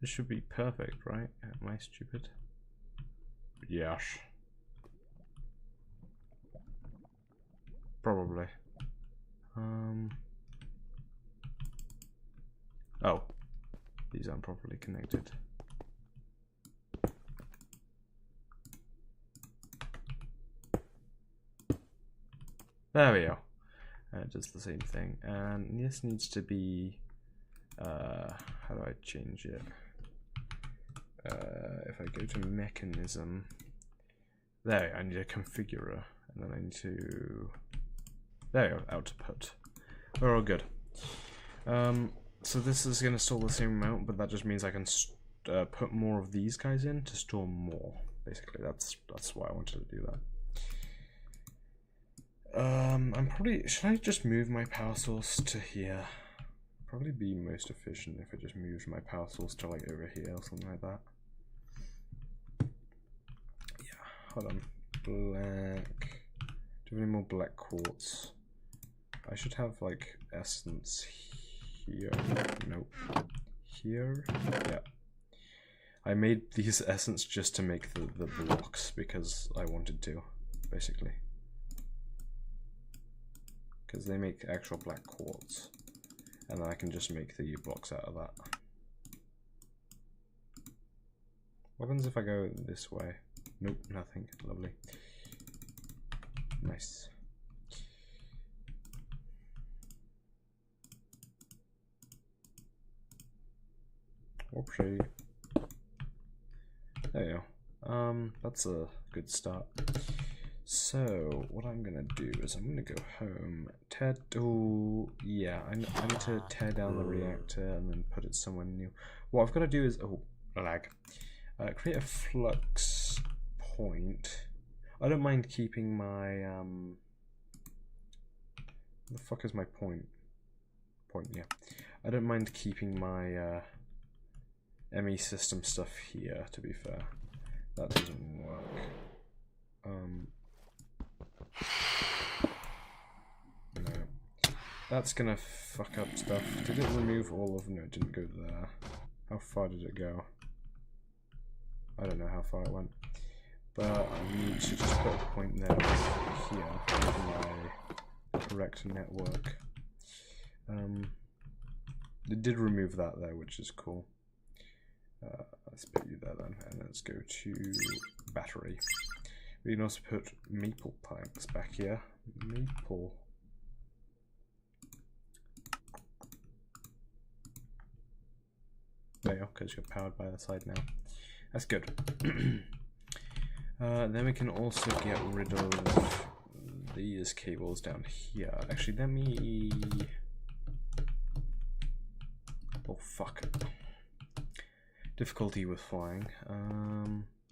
This should be perfect, right? Am I stupid? Yes. Probably. Oh. These aren't properly connected. There we go. It does the same thing. And this needs to be... how do I change it? If I go to mechanism... There, I need a configurer. And then I need to... There we go, output. We're all good. So this is going to store the same amount, but that just means I can put more of these guys in to store more. Basically, that's why I wanted to do that. I'm probably... Should I just move my power source to here? Probably be most efficient if I just moved my power source to like over here or something like that. Yeah, hold on. Black... Do we have any more black quartz? I should have like essence here. Nope. Here? Yeah. I made these essence just to make the blocks because I wanted to, basically. Because they make actual black quartz. And then I can just make the blocks out of that. What happens if I go this way? Nope, nothing. Lovely. Nice. Whoopsie. There you go. That's a good start. So, what I'm gonna do is I'm gonna go home, yeah, I need to tear down the reactor and then put it somewhere new. What I've got to do is, lag, create a flux point. I don't mind keeping my, the fuck is my point? Yeah. I don't mind keeping my, ME system stuff here, to be fair. That doesn't work. No. That's gonna fuck up stuff. Did it remove all of... No, it didn't go there. How far did it go? I don't know how far it went. But I need to just put a point there here with my correct network. It did remove that there, which is cool. Let's put you there then, and let's go to battery. We can also put maple planks back here. Maple. There you go, because you're powered by the side now. That's good. Then we can also get rid of these cables down here. Actually, let me... Oh, fuck. Difficulty with flying.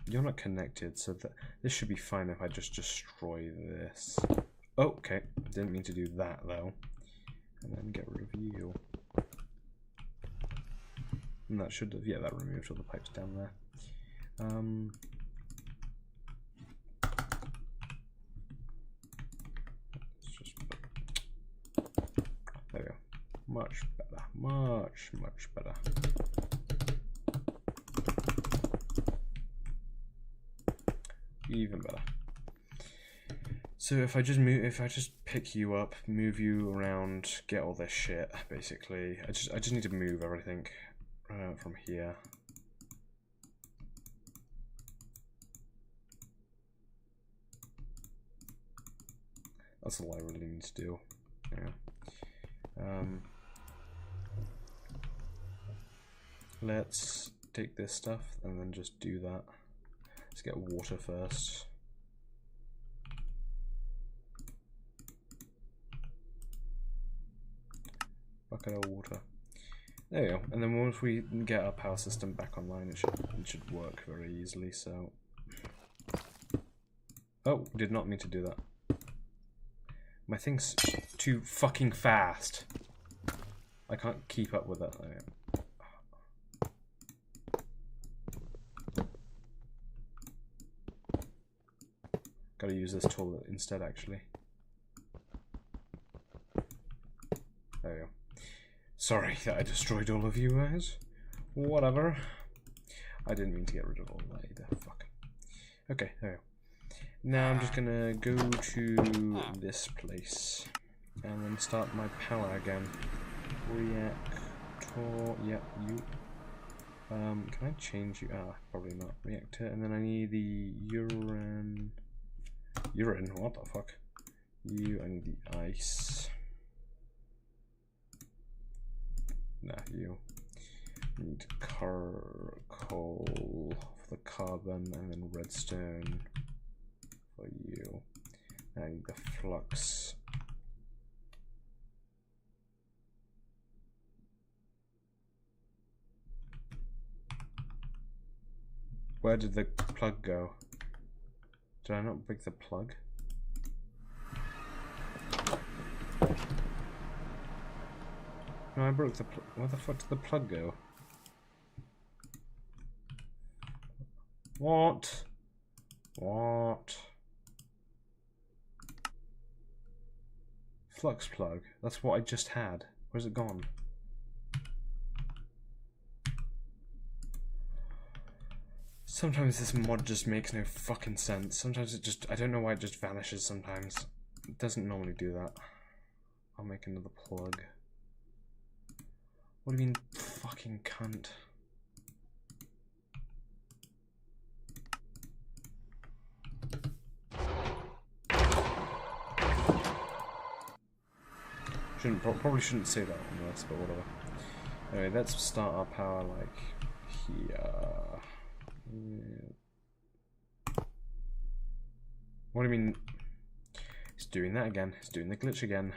You're not connected, so this should be fine if I just destroy this. Oh, okay. Didn't mean to do that, though. And then get rid of you. And that should have... Yeah, that removed all the pipes down there. Let's just... There we go. Much better. Much, much better. Even better. So if I just pick you up, move you around, get all this shit, basically. I just need to move everything from here. That's all I really need to do. Yeah. Let's take this stuff and then just do that. Let's get water first. Bucket of water. There we go. And then once we get our power system back online, it should work very easily. So, oh, did not mean to do that. My thing's too fucking fast. I can't keep up with that. There we go. Gotta use this tool instead, actually. There we go. Sorry that I destroyed all of you guys. Whatever. I didn't mean to get rid of all that either. Fuck. Okay, there we go. Now I'm just gonna go to this place and then start my power again. Reactor, yep, you. Can I change you? Ah, probably not. Reactor, and then I need the urine. Urine, what the fuck? You, I need the ice. Nah, you. Need coal for the carbon, and then redstone for you. I need the flux. Where did the plug go? Did I not break the plug? No, I broke the plug. Where the fuck did the plug go? What? What? Flux plug. That's what I just had. Where's it gone? Sometimes this mod just makes no fucking sense. Sometimes it just... I don't know why it just vanishes sometimes. It doesn't normally do that. I'll make another plug. What do you mean, fucking cunt? Probably shouldn't say that on this, but whatever. Anyway, let's start our power like here. What do you mean? It's doing that again. It's doing the glitch again.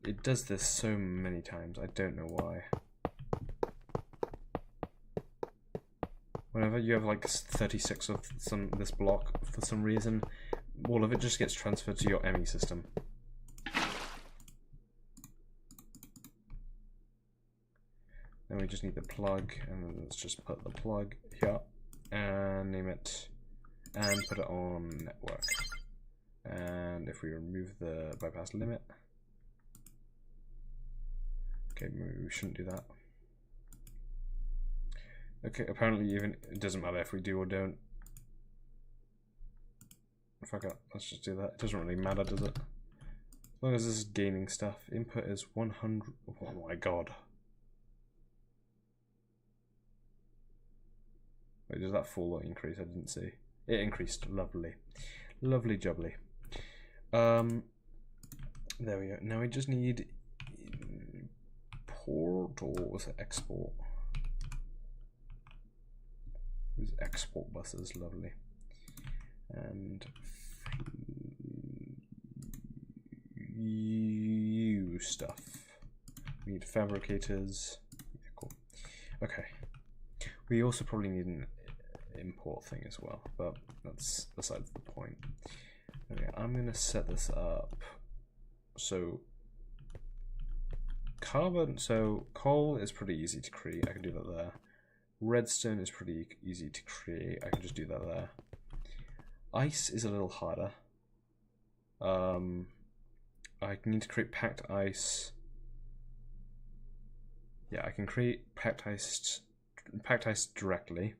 It does this so many times. I don't know why. Whenever you have like 36 of this block, for some reason, all of it just gets transferred to your ME system. Then we just need the plug, and let's just put the plug here, and name it, and put it on network. And if we remove the bypass limit, okay, maybe we shouldn't do that. Okay, apparently even it doesn't matter if we do or don't. Fuck it, let's just do that. It doesn't really matter, does it? As long as this is gaining stuff. Input is 100. Oh my god. Wait, does that fall or increase? I didn't see. It increased. Lovely. Lovely jubbly. There we go. Now we just need import, or was it export? It was export buses. Lovely. And you stuff. We need fabricators. Yeah, cool. Okay. We also probably need an import thing as well, but that's besides the point. Okay, I'm gonna set this up. So carbon. So coal is pretty easy to create. I can do that there. Redstone is pretty easy to create. I can just do that there. Ice is a little harder. I need to create packed ice. Yeah, I can create packed ice directly.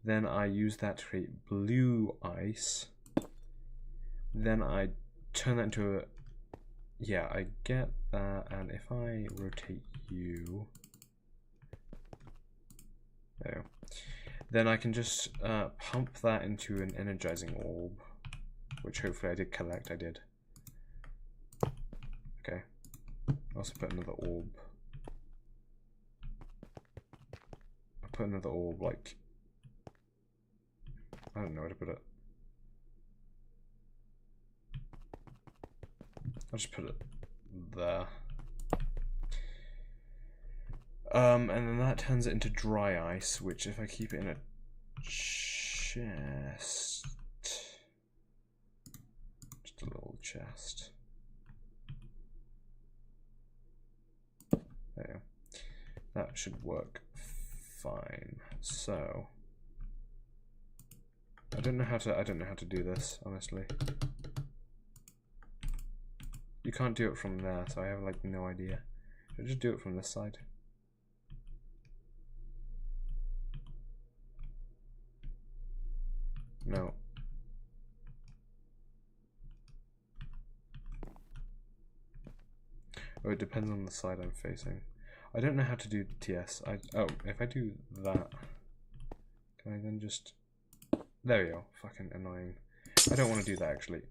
Then I use that to create blue ice. Then I turn that into a... Yeah, I get that, and if I rotate you... There. Then I can just pump that into an energizing orb, which hopefully I did collect. I did. Okay. I'll also put another orb. I'll put another orb, like... I don't know where to put it. I'll just put it there. And then that turns it into dry ice, which if I keep it in a chest, just a little chest. There you go. That should work fine. So I don't know how to do this, honestly. You can't do it from there, so I have like no idea. Should I just do it from this side? No. Oh, it depends on the side I'm facing. I don't know how to do TS. Oh, if I do that, can I then just... There we go. Fucking annoying. I don't want to do that, actually.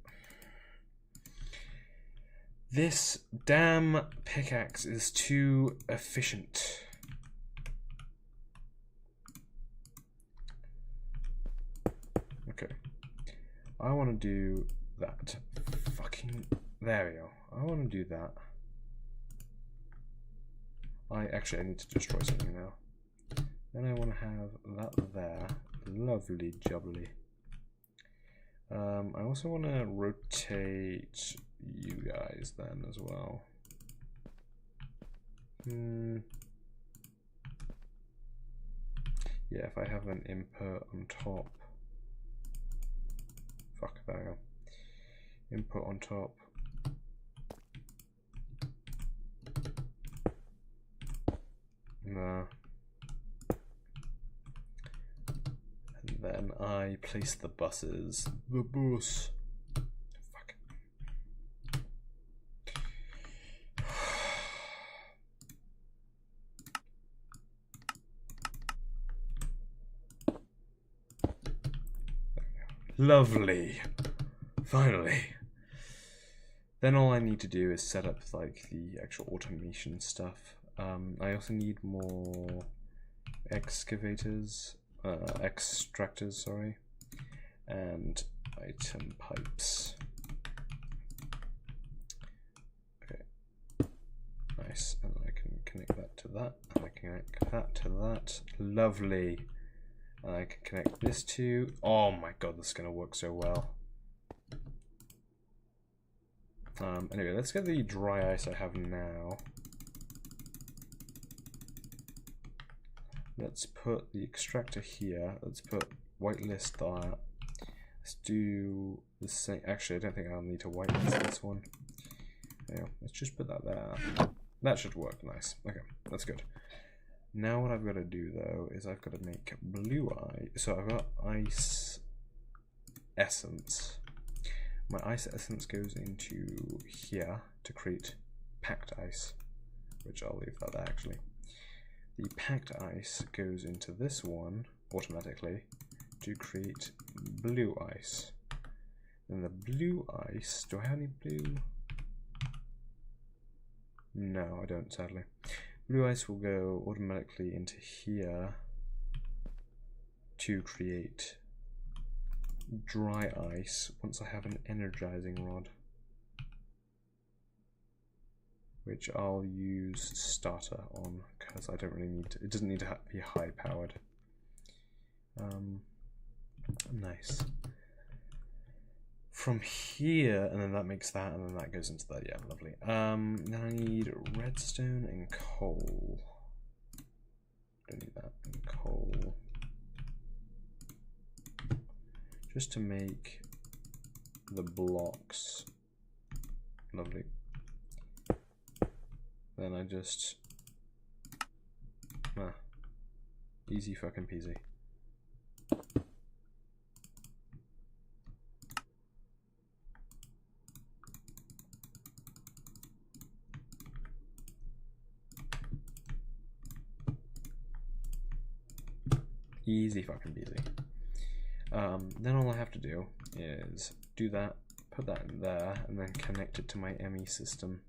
This damn pickaxe is too efficient. Okay. I want to do that. Fucking... There we go. I want to do that. I need to destroy something now. Then I want to have that there. Lovely jubbly. I also want to rotate you guys then as well. Yeah, if I have an input on top. Fuck, there we go. Input on top. Nah. And then I place the buses. The bus. Fuck. Lovely. Finally. Then all I need to do is set up like the actual automation stuff. I also need more extractors, sorry, and item pipes. Okay, nice, and I can connect that to that, and I can connect that to that. Lovely. And I can connect this to... Oh my god, this is going to work so well. Anyway, let's get the dry ice I have now. Let's put the extractor here. Let's put whitelist that. Let's do the same. Actually, I don't think I'll need to whitelist this one. Yeah, let's just put that there. That should work nice. Okay, that's good. Now what I've got to do though is I've got to make blue ice. So I've got ice essence. My ice essence goes into here to create packed ice, which I'll leave that there actually. The packed ice goes into this one automatically to create blue ice. Then the blue ice, do I have any blue? No, I don't, sadly. Blue ice will go automatically into here to create dry ice once I have an energizing rod, which I'll use starter on because I don't really need to, it doesn't need to be high powered. Nice. From here, and then that makes that, and then that goes into that. Yeah, lovely. Then I need redstone and coal. Don't need that. And coal. Just to make the blocks. Lovely. Then I just... easy fucking peasy. Easy fucking peasy. Then all I have to do is do that, put that in there, and then connect it to my ME system.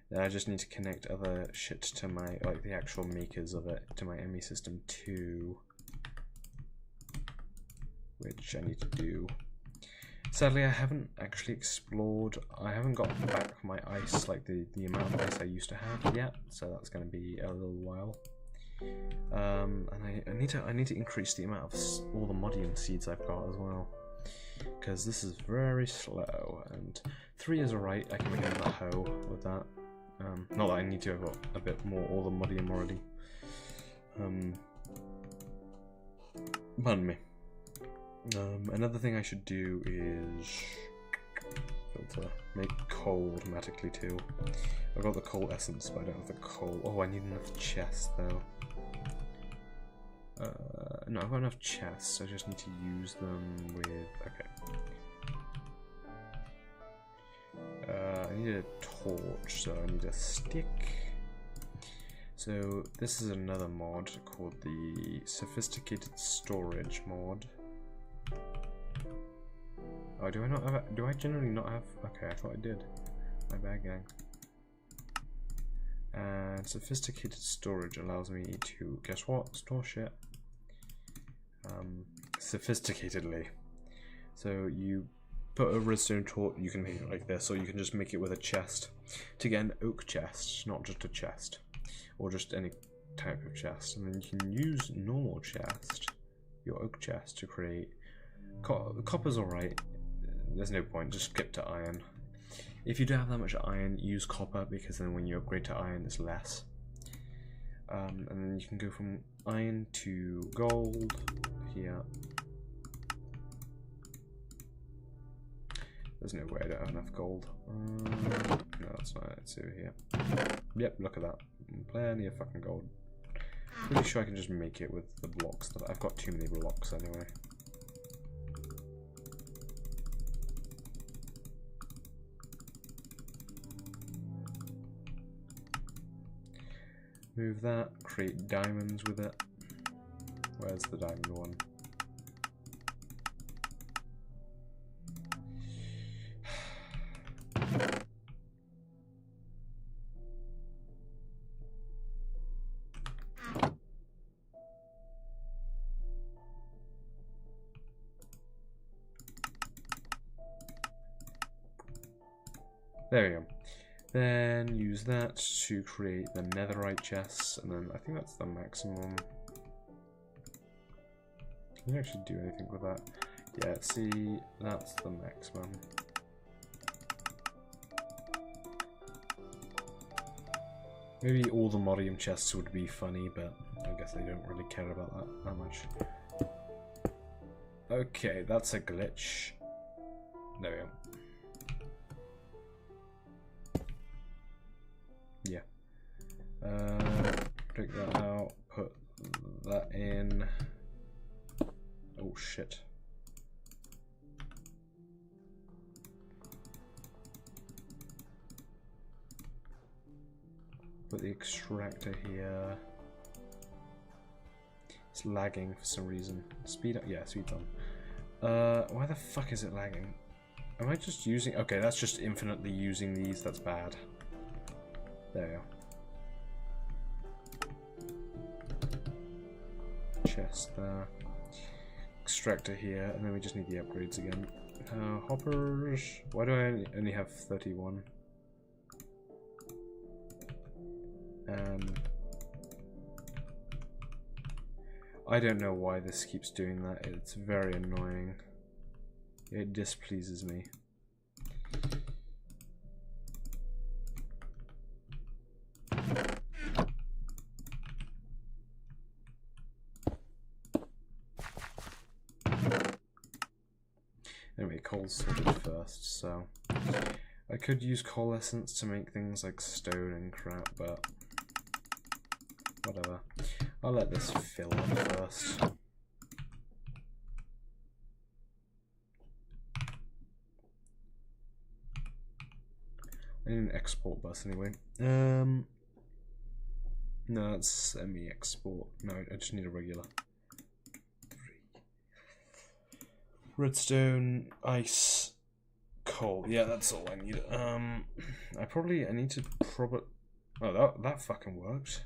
Then I just need to connect other shit to my, like the actual makers of it, to my ME system too. Which I need to do. Sadly, I haven't actually explored, I haven't got back my ice, like the amount of ice I used to have yet, so that's going to be a little while. And I need to increase the amount of all the modium seeds I've got as well, because this is very slow, and 3 is alright. I can make another hoe with that. Not that I need to, I've got a bit more all the modium already. Pardon me. Another thing I should do is filter. Make coal automatically too. I've got the coal essence, but I don't have the coal. Oh, I need enough chests though. No, I've got enough chests. I just need to use them with. Okay. I need a torch, so I need a stick. So this is another mod called the Sophisticated Storage mod. Oh, do I not have? Do I generally not have? Okay, I thought I did. My bad, gang. And Sophisticated Storage allows me to, guess what? Store shit. Sophisticatedly. So you put a redstone torch, you can make it like this, or you can just make it with a chest. To get an oak chest, not just a chest. Or just any type of chest. And then you can use normal chest, your oak chest, to create... Copper's alright. There's no point, just skip to iron. If you don't have that much iron, use copper, because then when you upgrade to iron, it's less. And then you can go from iron to gold here. There's no way I don't have enough gold. No, that's not it. It's over here. Yep, look at that. Plenty of fucking gold. Pretty sure I can just make it with the blocks that I've got too many blocks anyway. Move that, create diamonds with it. Where's the diamond one? There we go. Then use that to create the netherite chests, and then I think that's the maximum. Can you actually do anything with that? Yeah, see, that's the maximum. Maybe all the modium chests would be funny, but I guess they don't really care about that much. Okay, that's a glitch. There we go. Yeah. Take that out, put that in. Oh shit. Put the extractor here. It's lagging for some reason. Speed up, yeah, speed on. Why the fuck is it lagging? Am I just using, okay, that's just infinitely using these, that's bad. There we go. Chest there. Extractor here, and then we just need the upgrades again. Hoppers. Why do I only have 31? I don't know why this keeps doing that. It's very annoying. It displeases me. Anyway, coal's sorted first, so I could use coal essence to make things like stone and crap, but whatever. I'll let this fill up first. I need an export bus anyway. No, that's semi-export. No, I just need a regular. Redstone, ice, coal. Yeah, that's all I need. I need to oh, that fucking worked.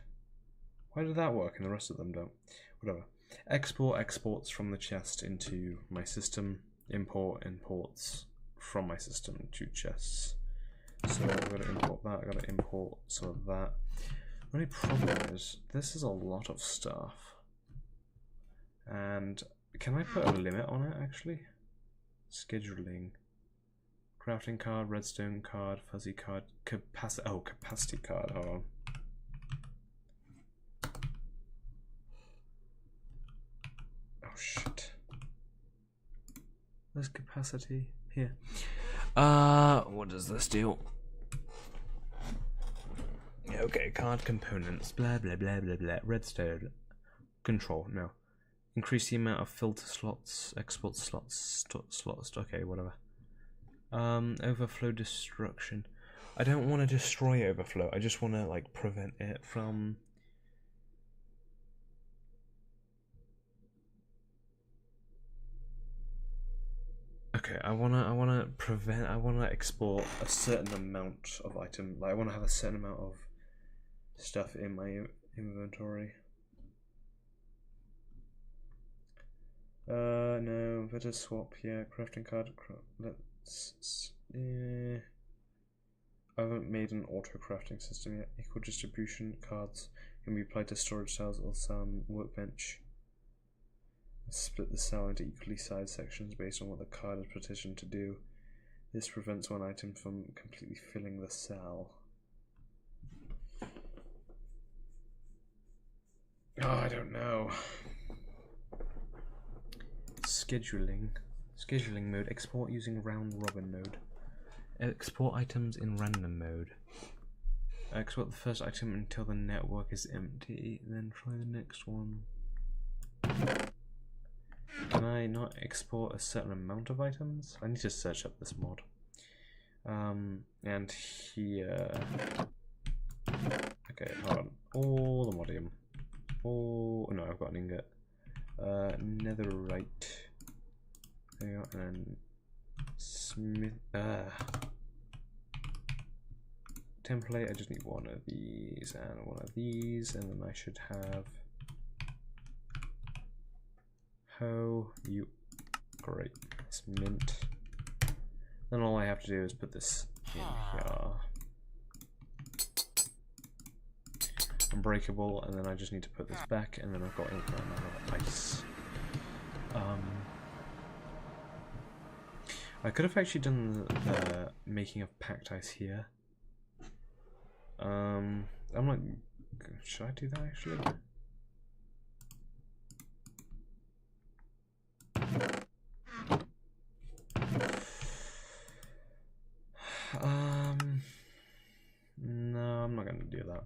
Why did that work and the rest of them don't? Whatever. Export exports from the chest into my system. Import imports from my system to chests. So I've got to import that. I've got to import some of that. The only problem is this is a lot of stuff. And can I put a limit on it actually? Scheduling. Crafting card, redstone card, fuzzy card, capacity. Oh, capacity card. Hold on. Oh shit. There's capacity here. What does this do? Okay, card components, blah blah blah blah blah. Redstone control, no. Increase the amount of filter slots, export slots, slots. Okay, whatever. Overflow destruction. I don't want to destroy overflow. I just want to like prevent it from. Okay, I wanna export a certain amount of item. Like I wanna have a certain amount of stuff in my inventory. No, better swap. Yeah, crafting card. Let's. Yeah. I haven't made an auto crafting system yet. Equal distribution cards can be applied to storage cells or some workbench. Split the cell into equally sized sections based on what the card is petitioned to do. This prevents one item from completely filling the cell. Oh, I don't know. Scheduling mode. Export using round robin mode. Export items in random mode. Export the first item until the network is empty, then try the next one. Can I not export a certain amount of items? I need to search up this mod. And here. Okay, hold on. All the modium. Oh no, I've got an ingot. Netherite. There you go, and then smith. Template. I just need one of these and one of these, and then I should have. How you great. It's mint. Then all I have to do is put this in here. Unbreakable, and then I just need to put this back, and then I've got infinite amount of ice. I could have actually done the making of packed ice here. I'm like, should I do that actually? No, I'm not gonna do that.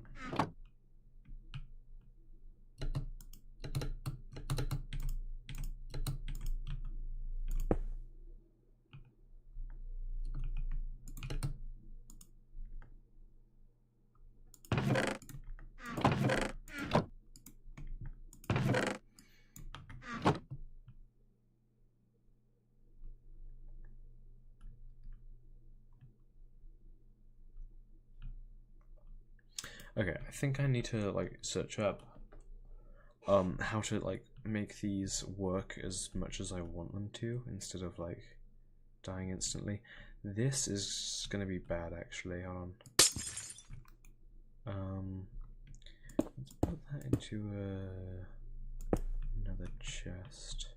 Okay, I think I need to like search up how to like make these work as much as I want them to instead of like dying instantly. This is gonna be bad actually. Hold on. Let's put that into another chest.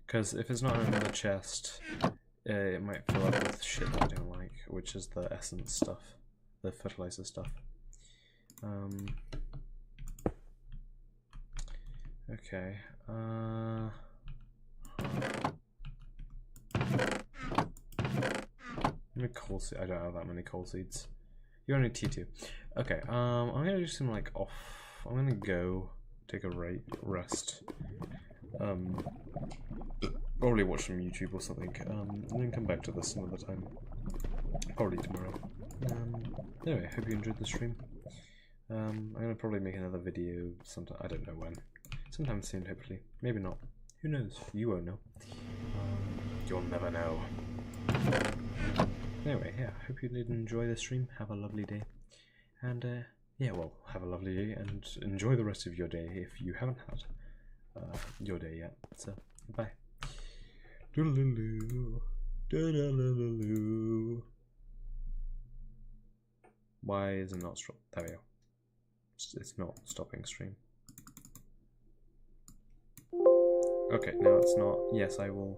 Because if it's not in another chest, it might fill up with shit that I don't like, which is the essence stuff, the fertilizer stuff. Okay. How many coal seeds? I don't have that many coal seeds. You only need T2. Okay. I'm gonna do some like off. I'm gonna go take a rest. Probably watch some YouTube or something, and then come back to this some other time. Probably tomorrow. Anyway, hope you enjoyed the stream. I'm gonna probably make another video sometime. I don't know when. Sometime soon, hopefully. Maybe not. Who knows? You won't know. You'll never know. Anyway, yeah, hope you did enjoy the stream. Have a lovely day. And, yeah, well, have a lovely day and enjoy the rest of your day if you haven't had your day yet. So, bye. Doodaloo. Doodaloo. Why is it not stop? There we go. It's not stopping stream. Okay, now it's not. Yes, I will